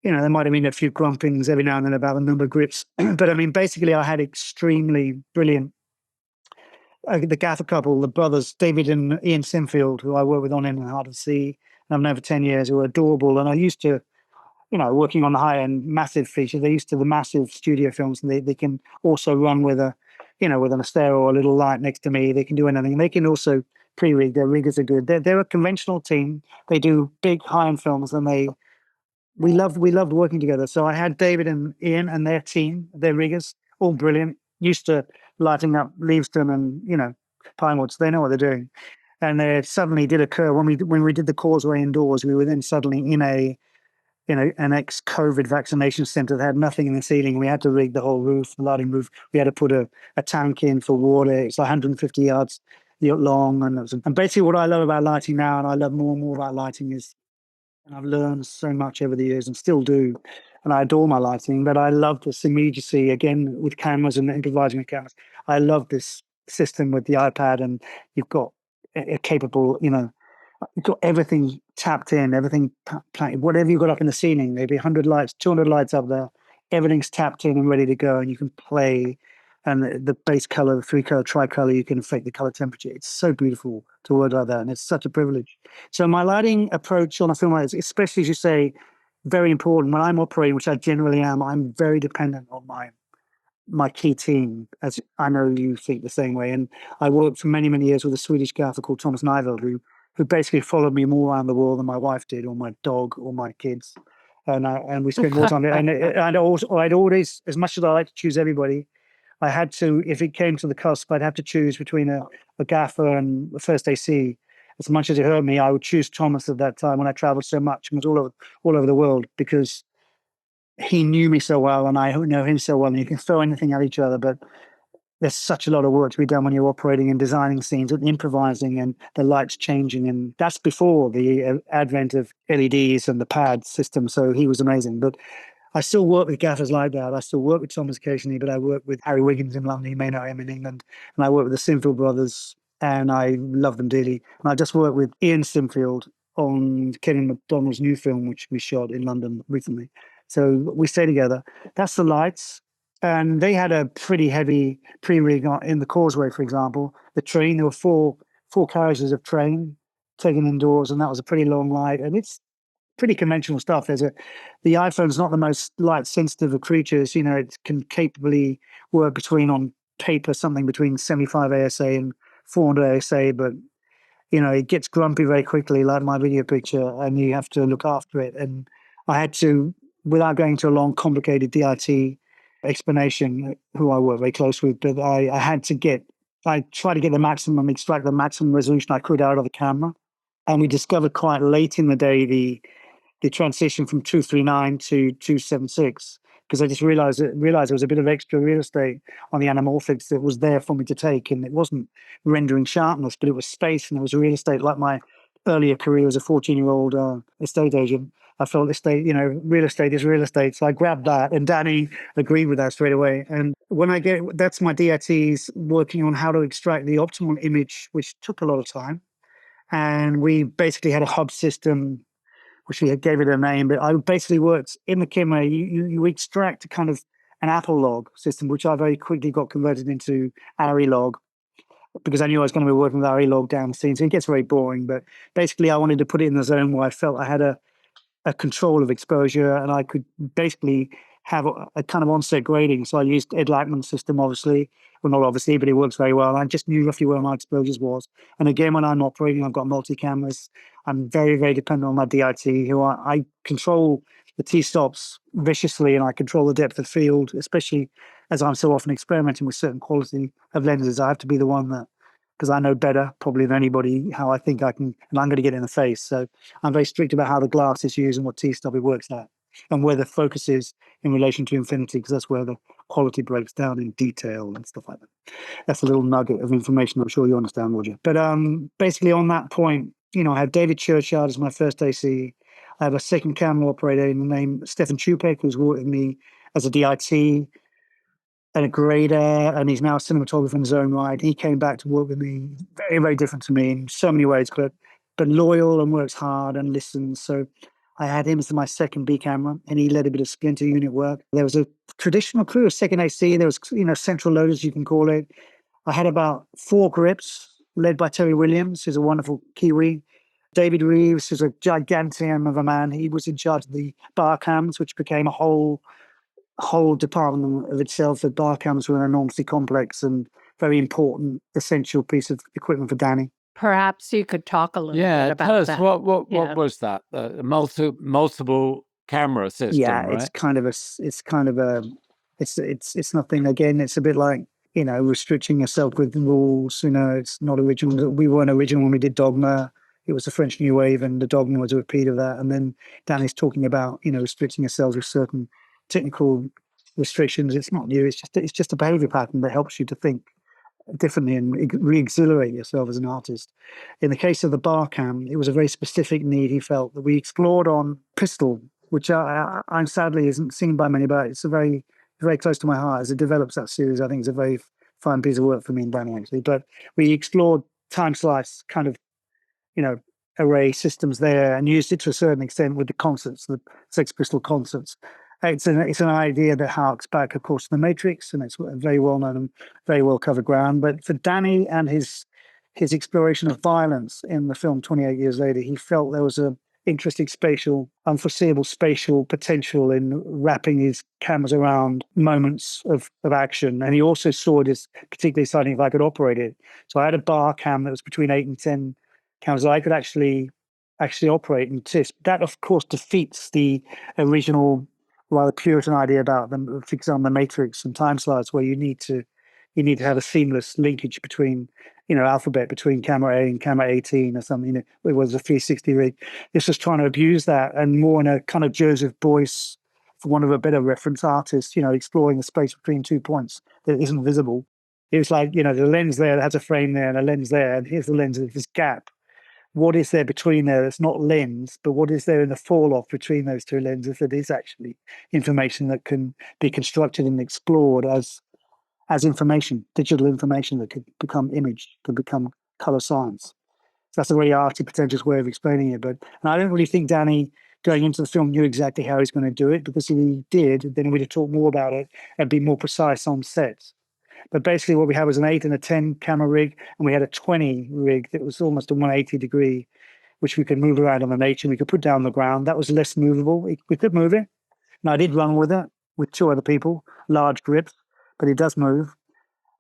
There might have been a few grumpings every now and then about the number of grips. But I mean, basically, I had extremely brilliant, the Gaffer couple, the brothers, David and Ian Sinfield, who I worked with on In the Heart of the Sea, and I've known for 10 years, who were adorable. And I used to, working on the high-end massive features, they're used to the massive studio films, and they can also run with with an Astero or a little light next to me. They can do anything. They can also pre-rig. Their riggers are good. They're a conventional team. They do big high-end films, and we loved working together. So I had David and Ian and their team, their riggers, all brilliant, used to lighting up Leavesden and Pinewood. So they know what they're doing. And there suddenly did occur when we did the Causeway indoors. We were then suddenly in an ex-COVID vaccination center that had nothing in the ceiling. We had to rig the whole roof, the lighting roof. We had to put a tank in for water. It's like 150 yards long. And basically what I love about lighting now, and I love more and more about lighting, is, and I've learned so much over the years and still do, and I adore my lighting, but I love this immediacy, again, with cameras and improvising with cameras. I love this system with the iPad, and you've got a capable, you've got everything tapped in, everything whatever you've got up in the ceiling, maybe 100 lights, 200 lights up there, everything's tapped in and ready to go, and you can play. And the base color, the 3-color, tricolor, you can affect the color temperature. It's so beautiful to work like that, and it's such a privilege. So my lighting approach on a film like this, especially as you say, very important. When I'm operating, which I generally am, I'm very dependent on my key team, as I know you think the same way. And I worked for many, many years with a Swedish gaffer called Thomas Nyveld, who basically followed me more around the world than my wife did, or my dog, or my kids. And we spent more time there. And I'd always, as much as I like to choose everybody, I had to, if it came to the cusp, I'd have to choose between a gaffer and a first AC. As much as it hurt me, I would choose Thomas at that time when I traveled so much and was all over the world, because he knew me so well and I know him so well, and you can throw anything at each other, but there's such a lot of work to be done when you're operating and designing scenes and improvising and the lights changing. And that's before the advent of LEDs and the pad system. So he was amazing. But I still work with gaffers like that. I still work with Thomas occasionally, but I work with Harry Wiggins in London. You may know him in England. And I work with the Sinfield brothers, and I love them dearly. And I just worked with Ian Sinfield on Kevin MacDonald's new film, which we shot in London recently. So we stay together. That's the lights. And they had a pretty heavy pre-rig in the Causeway, for example. the train. There were four carriages of train taken indoors, and that was a pretty long ride. And it's pretty conventional stuff. The iPhone's not the most light sensitive of creatures. You know, it can capably work between, on paper, something between 75 ASA and 400 ASA, but you know, it gets grumpy very quickly, like my video picture, and you have to look after it. And I had to, without going to a long, complicated DIT explanation, who I work very close with, but I tried to get extract the maximum resolution I could out of the camera. And we discovered quite late in the day the transition from 239 to 276, because I just realized there was a bit of extra real estate on the anamorphics that was there for me to take, and it wasn't rendering sharpness, but it was space, and it was real estate. Like my earlier career as a 14-year-old estate agent, I felt real estate is real estate. So I grabbed that, and Danny agreed with that straight away. And that's my DITs working on how to extract the optimal image, which took a lot of time. And we basically had a hub system, which we gave it a name, but I basically worked in the camera. You extract a kind of an Apple log system, which I very quickly got converted into ARRI log, because I knew I was going to be working with ARRI log down the scene. So it gets very boring, but basically I wanted to put it in the zone where I felt I had a control of exposure, and I could basically have a kind of onset grading. So I used Ed Lackman's system, obviously. Well, not obviously, but it works very well. I just knew roughly where my exposures was. And again, when I'm operating, I've got multi-cameras. I'm very, very dependent on my DIT, who I control the T-stops viciously, and I control the depth of field, especially as I'm so often experimenting with certain quality of lenses. I have to be the one that, because I know better probably than anybody how I think I can, and I'm going to get in the face. So I'm very strict about how the glass is used and what T-stop it works at, and where the focus is in relation to infinity, because that's where the quality breaks down in detail and stuff like that. That's a little nugget of information I'm sure you understand, Roger. But basically on that point, you know, I have David Churchyard as my first AC. I have a second camera operator named Stefan Chupek, who's worked with me as a DIT and a grader, and he's now a cinematographer in his own right. He came back to work with me, very, very different to me in so many ways, but loyal and works hard and listens. So I had him as my second B camera, and he led a bit of splinter unit work. There was a traditional crew of second AC. There was, you know, central loaders, you can call it. I had about 4 grips, led by Terry Williams, who's a wonderful Kiwi. David Reeves, who's a gigantium of a man. He was in charge of the bar cams, which became a whole department of itself. The bar cams were enormously complex and very important, essential piece of equipment for Danny. Perhaps you could talk a little bit about tell us that. what was that? Multiple camera system, right? It's nothing. Again, it's a bit like, you know, restricting yourself with rules. You know, it's not original. We weren't original when we did Dogma. It was the French New Wave, and the Dogma was a repeat of that. And then Danny's talking about, you know, restricting yourselves with certain technical restrictions. It's not new. It's just a behavior pattern that helps you to think differently and re-exhilarate yourself as an artist. In the case of the bar cam, it was a very specific need he felt that we explored on Pistol, which I'm sadly isn't seen by many, but it's a very, very close to my heart as it develops that series. I think it's a very fine piece of work for me and Danny, actually. But we explored time slice kind of, you know, array systems there, and used it to a certain extent with the concerts, the Sex Pistol concerts. It's an idea that harks back, of course, to the Matrix, and it's very well known and very well covered ground. But for Danny and his exploration of violence in the film 28 Years Later, he felt there was a interesting unforeseeable spatial potential in wrapping his cameras around moments of action. And he also saw it as particularly exciting if I could operate it. So I had a bar cam that was between 8 and 10 cameras that I could actually operate and test. That, of course, defeats the original rather Puritan idea about them, for example, the Matrix and time slides, where you need to have a seamless linkage between, you know, alphabet between camera A and camera 18 or something. You know, it was a 360 rig. This was trying to abuse that, and more in a kind of Joseph Beuys, for one of a better reference artist, you know, exploring the space between 2 points that isn't visible. It was like, you know, the lens there that has a frame there and a lens there, and here's the lens of this gap. What is there between there? It's not lens, but what is there in the fall off between those two lenses that is actually information that can be constructed and explored as information, digital information that could become image, could become color science. So that's a very arty, pretentious way of explaining it. And I don't really think Danny, going into the film, knew exactly how he's going to do it, because if he did, then we'd have talked more about it and be more precise on set. But basically what we had was an 8 and a 10 camera rig, and we had a 20 rig that was almost a 180 degree, which we could move around on the nature. We could put down on the ground. That was less movable. We could move it. And I did run with it with 2 other people, large grips, but it does move.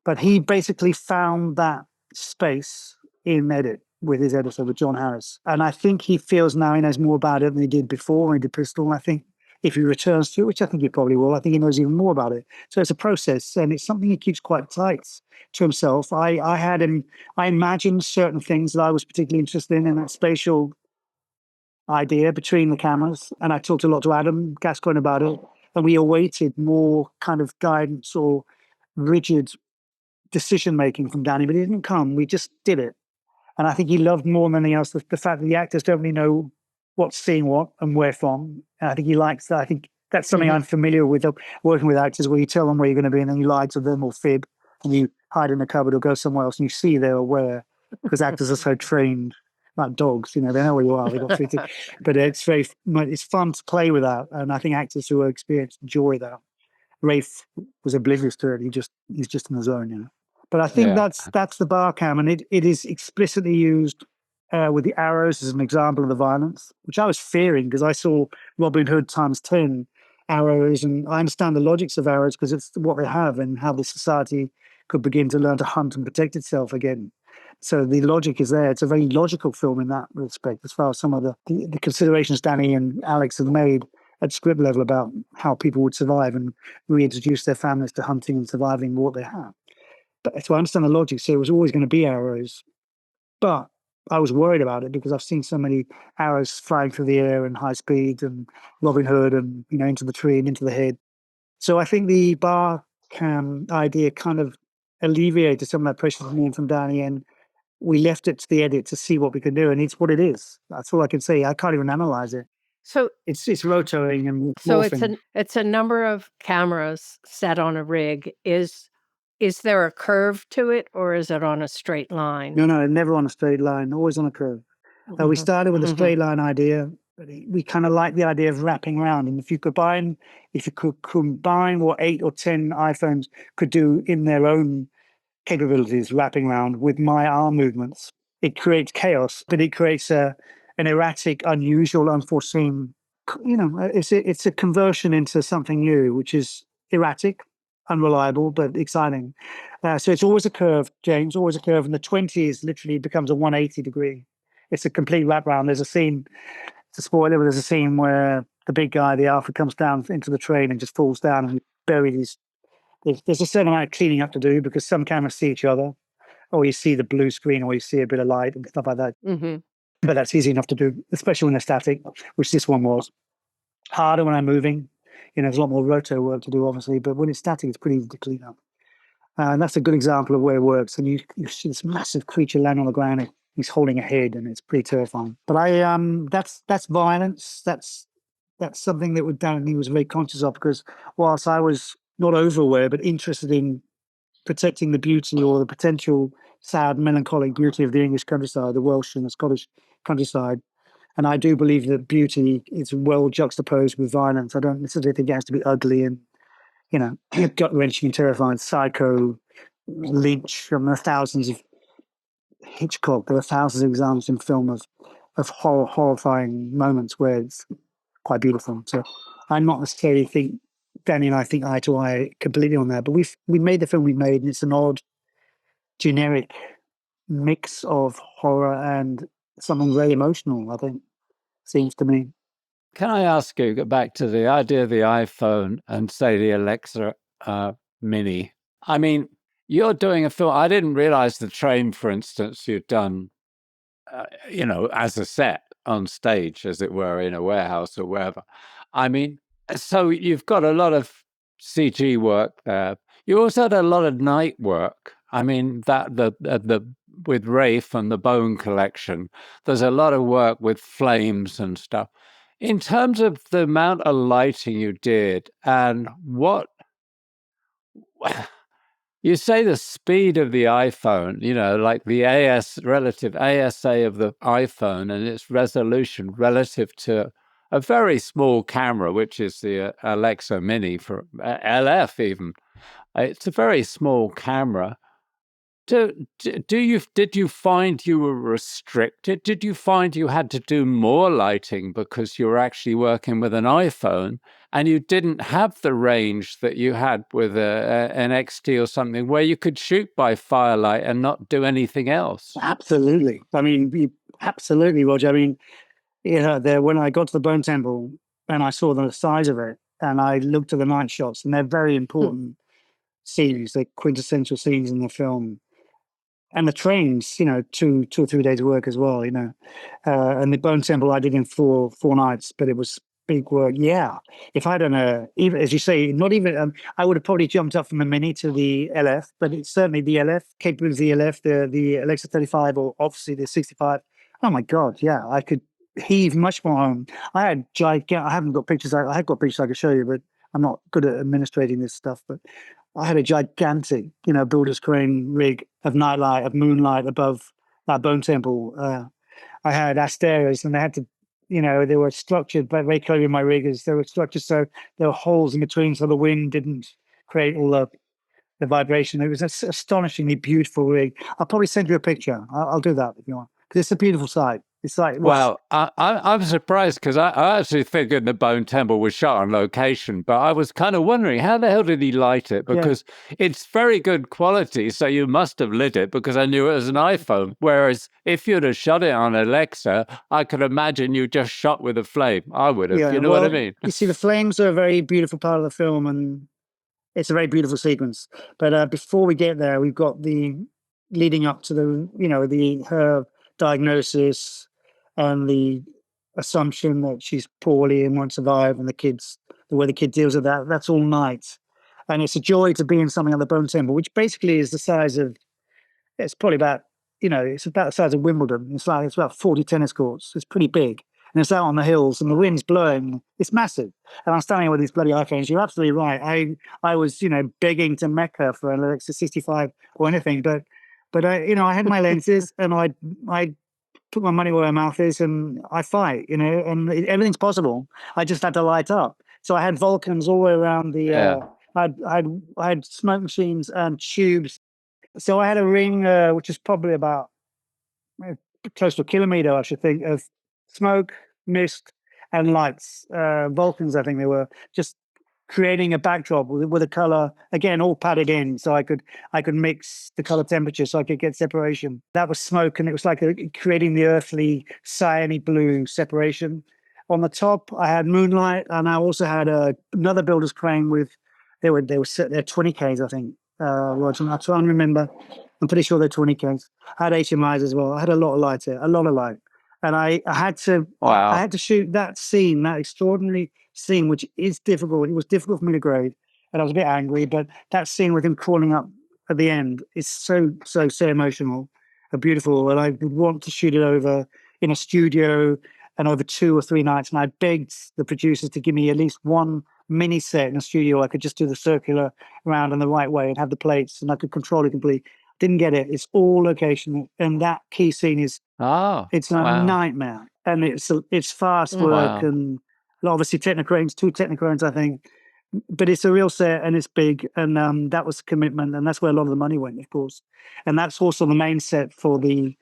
But he basically found that space in edit with his editor, with John Harris. And I think he feels now he knows more about it than he did before when he did Pistol. And I think if he returns to it, which I think he probably will, I think he knows even more about it. So it's a process, and it's something he keeps quite tight to himself. I imagined certain things that I was particularly interested in that spatial idea between the cameras. And I talked a lot to Adam Gascoigne about it. And we awaited more kind of guidance or rigid decision making from Danny, but it didn't come. We just did it. And I think he loved more than anything else the fact that the actors don't really know what's seeing what and where from. And I think he likes that. I think that's something I'm familiar with working with actors, where you tell them where you're going to be and then you lie to them or fib and you hide in the cupboard or go somewhere else and you see they're aware, because actors are so trained like dogs, they know where you are. They got fitted. But it's fun to play with that. And I think actors who are experienced enjoy that. Rafe was oblivious to it. He's just in the zone, But I think that's the bar cam, and it is explicitly used with the arrows as an example of the violence, which I was fearing because I saw Robin Hood times 10 arrows, and I understand the logics of arrows because it's what they have and how the society could begin to learn to hunt and protect itself again. So the logic is there. It's a very logical film in that respect, as far as some of the considerations Danny and Alex have made at script level about how people would survive and reintroduce their families to hunting and surviving what they have. But so I understand the logic. So it was always going to be arrows, but I was worried about it because I've seen so many arrows flying through the air and high speed and Robin Hood and into the tree and into the head. So I think the bar cam idea kind of alleviated some of that pressure from me and from Danny, and we left it to the edit to see what we can do, and it's what it is. That's all I can say. I can't even analyze it. So it's rotoring and so morphing. it's a number of cameras set on a rig. Is there a curve to it, or is it on a straight line? No, never on a straight line, always on a curve. We started with a straight line idea, but we kind of like the idea of wrapping around. And if you could combine what 8 or 10 iPhones could do in their own capabilities, wrapping around with my arm movements, it creates chaos, but it creates an erratic, unusual, unforeseen. It's a conversion into something new, which is erratic, unreliable, but exciting. So it's always a curve, James, always a curve. And the 20s literally becomes a 180 degree. It's a complete wraparound. There's a scene, it's a spoiler, but there's a scene where the big guy, the alpha, comes down into the train and just falls down and buried his. There's a certain amount of cleaning up to do because some cameras see each other, or you see the blue screen, or you see a bit of light and stuff like that. But that's easy enough to do, especially when they're static, which this one was. Harder when I'm moving. There's a lot more roto work to do, obviously, but when it's static, it's pretty easy to clean up. And that's a good example of where it works. And you see this massive creature land on the ground. And he's holding a head, and it's pretty terrifying. But that's violence. That's something that Danny was very conscious of, because whilst I was not over-aware, but interested in protecting the beauty or the potential sad, melancholic beauty of the English countryside, the Welsh and the Scottish countryside. And I do believe that beauty is well juxtaposed with violence. I don't necessarily think it has to be ugly and, gut-wrenching and terrifying. Psycho, Lynch, there are thousands of Hitchcock. There are thousands of examples in film of horrifying moments where it's quite beautiful. So I'm not necessarily think Danny and I think eye to eye completely on that, but we made the film we made, and it's an odd, generic mix of horror and something very emotional, I think, seems to me. Can I ask you, go back to the idea of the iPhone and say the Alexa Mini? I mean, you're doing a film. I didn't realize the train, for instance, you'd done, as a set on stage, as it were, in a warehouse or wherever. I mean, so you've got a lot of CG work there. You also had a lot of night work. I mean, that with Rafe and the Bone Collection, there's a lot of work with flames and stuff. In terms of the amount of lighting you did and what you say, the speed of the iPhone, like the relative ASA of the iPhone and its resolution relative to a very small camera, which is the Alexa Mini for LF even. It's a very small camera. Did you find you were restricted? Did you find you had to do more lighting because you were actually working with an iPhone and you didn't have the range that you had with an XT or something where you could shoot by firelight and not do anything else? Absolutely. I mean, absolutely, Roger. I mean, when I got to the Bone Temple and I saw the size of it, and I looked at the night shots, and they're very important scenes, they're quintessential scenes in the film. And the trains, 2 or 3 days of work as well, and the Bone Temple I did in four nights, but it was big work. Yeah, if I'd done even as you say, not even I would have probably jumped up from the Mini to the LF, but it's certainly the LF capability, the LF, the Alexa 35, or obviously the 65. Oh my God, yeah, I could heave much more. I had gigantic. I haven't got pictures. I have got pictures I could show you, but I'm not good at administrating this stuff. But I had a gigantic, builder's crane rig of nightlight, of moonlight above that Bone Temple. I had Asterios, and they had to, they were structured very clearly in my riggers. They were structured so there were holes in between so the wind didn't create all the vibration. It was an astonishingly beautiful rig. I'll probably send you a picture. I'll do that if you want, because it's a beautiful sight. It's like, well, I'm surprised because I actually figured the Bone Temple was shot on location, but I was kind of wondering how the hell did he light it? Because it's very good quality, so you must have lit it because I knew it was an iPhone. Whereas if you'd have shot it on Alexa, I could imagine you just shot with a flame. I would have, you know what I mean? You see, the flames are a very beautiful part of the film, and it's a very beautiful sequence. But before we get there, we've got the leading up to her diagnosis and the assumption that she's poorly and won't survive, and the way the kid deals with that. That's all night, and it's a joy to be in something like the Bone Temple, which basically is the size of. It's probably about it's about the size of Wimbledon. It's about 40 tennis courts. It's pretty big. And it's out on the hills and the wind's blowing. It's massive. And I'm standing with these bloody iPhones. You're absolutely right. I was, begging to Mecca for an Alexa 65 or anything. But I had my lenses and I put my money where my mouth is and I fight, and everything's possible. I just had to light up. So I had Vulcans all the way around I had smoke machines and tubes. So I had a ring, which is probably about close to a kilometer, I should think, of smoke, mist, and lights. Vulcans, I think they were, just creating a backdrop with a color, again, all padded in, so I could mix the color temperature, so I could get separation. That was smoke, and it was like creating the earthly cyany blue separation. On the top, I had moonlight, and I also had another builder's crane with. They're 20Ks, I think. Roger, I'm trying to remember. I'm pretty sure they're 20Ks. I had HMIs as well. I had a lot of light here, a lot of light. And I had to shoot that scene, that extraordinary scene, which is difficult. It was difficult for me to grade, and I was a bit angry, but that scene with him crawling up at the end is so emotional and beautiful. And I would want to shoot it over in a studio and over 2 or 3 nights. And I begged the producers to give me at least one mini set in a studio. I could just do the circular round in the right way and have the plates, and I could control it completely. Didn't get it. It's all location, and that key scene is it's a nightmare, and it's fast work, and obviously two Technocranes, I think. But it's a real set, and it's big, and that was commitment, and that's where a lot of the money went, of course. And that's also the main set for the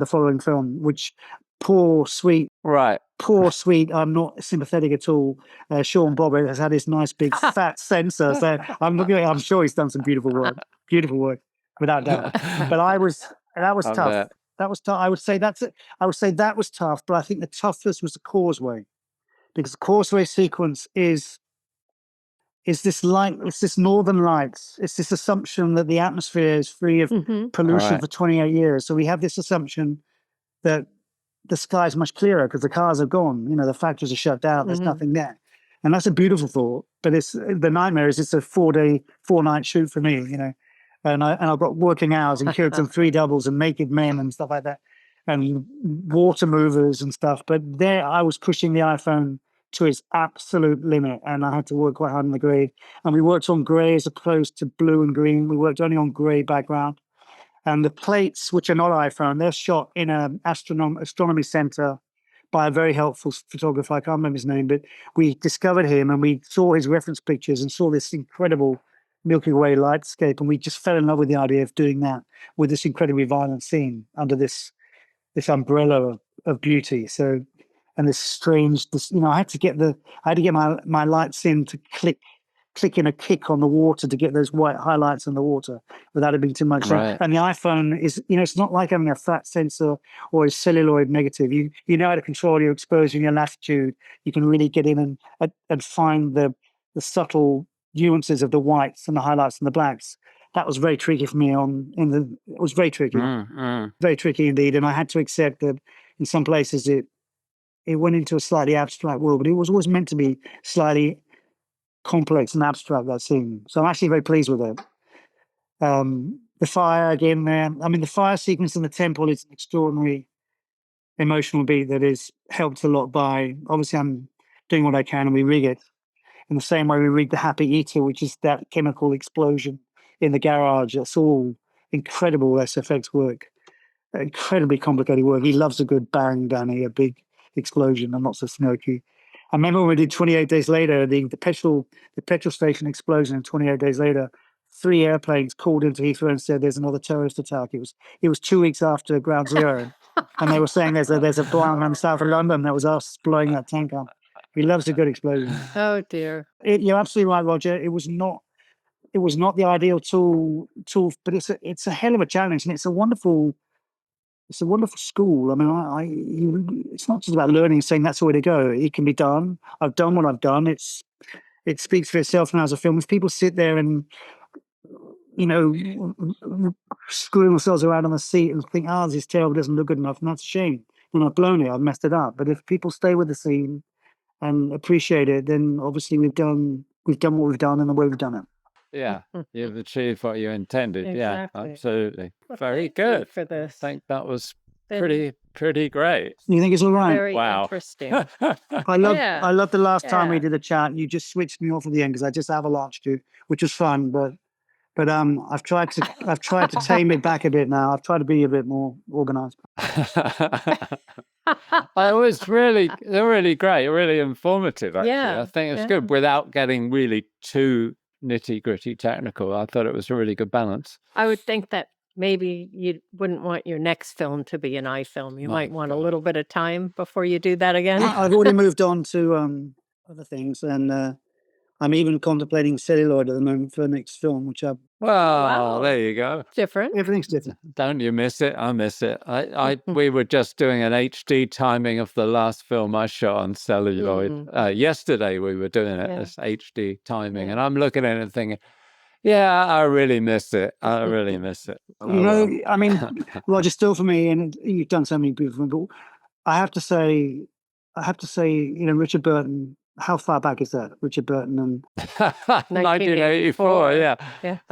following film, which poor sweet. I'm not sympathetic at all. Sean Bobbitt has had his nice big fat sensor, so I'm sure he's done some beautiful work, without doubt. But that was tough. That was tough. I would say that was tough, but I think the toughest was the causeway, because the causeway sequence is this light, it's this northern lights. It's this assumption that the atmosphere is free of pollution for 28 years. So we have this assumption that the sky's much clearer because the cars are gone. The factories are shut down. There's nothing there. And that's a beautiful thought. But the nightmare is it's a 4-night shoot for me, And I've got working hours and kids and 3 doubles and naked men and stuff like that, and water movers and stuff. But there I was pushing the iPhone to its absolute limit, and I had to work quite hard on the grade. And we worked on grey as opposed to blue and green. We worked only on grey background. And the plates, which are not iPhone, they're shot in an astronomy center by a very helpful photographer. I can't remember his name, but we discovered him and we saw his reference pictures and saw this incredible Milky Way lightscape, and we just fell in love with the idea of doing that with this incredibly violent scene under this umbrella of beauty. So, and this strange, I had to get my lights in to click in a kick on the water to get those white highlights on the water without it being too much. Right. And the iPhone is, it's not like having a fat sensor or a celluloid negative. You know how to control your exposure and your latitude. You can really get in and find the subtle nuances of the whites and the highlights and the blacks. That was very tricky for me it was very tricky. Very tricky indeed. And I had to accept that in some places it went into a slightly abstract world, but it was always meant to be slightly complex and abstract, that scene. So I'm actually very pleased with it. The fire again there. I mean, the fire sequence in the temple is an extraordinary emotional beat that is helped a lot by, obviously I'm doing what I can and we rig it in the same way we rig the Happy Eater, which is that chemical explosion in the garage. That's all incredible SFX work. Incredibly complicated work. He loves a good bang, Danny, a big explosion and not so smoky. I remember when we did 28 Days Later, the petrol station explosion, and 28 Days Later, 3 airplanes called into Heathrow and said there's another terrorist attack. It was 2 weeks after Ground Zero, and they were saying there's a bomb in south of London. That was us blowing that tank up. He loves a good explosion. Oh dear. You're absolutely right, Roger. It was not the ideal tool, but it's a hell of a challenge, and it's a wonderful school. I mean, it's not just about learning and saying that's the way to go. It can be done. I've done what I've done. It speaks for itself now as a film. If people sit there and, screwing themselves around on the seat and think, this is terrible, doesn't look good enough, and that's a shame. When I've blown it, I've messed it up. But if people stay with the scene and appreciate it, then obviously we've done what we've done and the way we've done it. Yeah, you've achieved what you intended. Exactly. Yeah, absolutely. Well, Very thank you good for this. I think that was pretty great. You think it's all right? Very Wow. interesting. I love the last time we Yeah. did a chat. You just switched me off at the end because I just avalanched you, which was fun. But I've tried to tame it back a bit now. I've tried to be a bit more organized. It was really great, really informative, actually. Yeah, I think it's yeah. good without getting really too nitty-gritty technical. I thought it was a really good balance. I would think that maybe you wouldn't want your next film to be an iFilm. You My might want a God. little bit of time before you do that again. I've already moved on to other things, and I'm even contemplating celluloid at the moment for the next film, which Well, Wow. there you go. Different. everything's different. Don't you miss it? I miss it. We were just doing an HD timing of the last film I shot on celluloid. Yesterday we were doing it, Yeah. this HD timing, Yeah. and I'm looking at it and thinking, yeah, I really miss it. I really miss it. I mean, Roger, still for me, and you've done so many beautiful things, but I have to say, Richard Burton. How far back is that, Richard Burton? And 1984, yeah.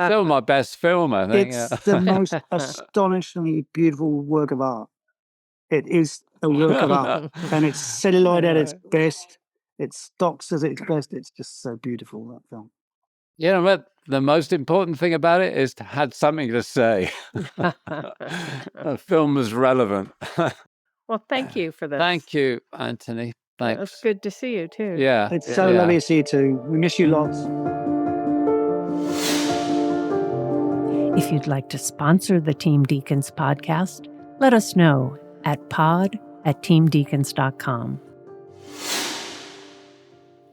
Still my best film, I think. It's the most astonishingly beautiful work of art. It is a work of art, and it's celluloid at its best. It stocks at its best. It's just so beautiful, that film. You know what? The most important thing about it is to have something to say. The film was relevant. Well, thank you for this. Thank you, Anthony. Thanks. It's good to see you too. Yeah. It's so lovely to see you too. We miss you lots. If you'd like to sponsor the Team Deakins podcast, let us know at pod@teamdeakins.com.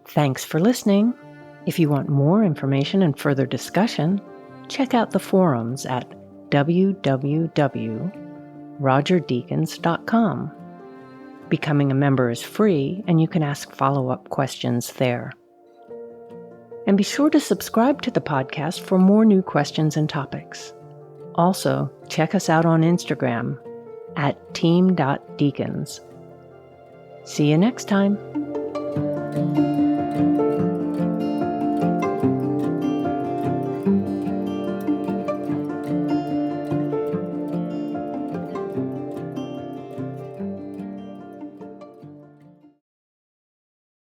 Thanks for listening. If you want more information and further discussion, check out the forums at www.rogerdeakins.com. Becoming a member is free, and you can ask follow-up questions there. And be sure to subscribe to the podcast for more new questions and topics. Also, check us out on Instagram at team.deakins. See you next time.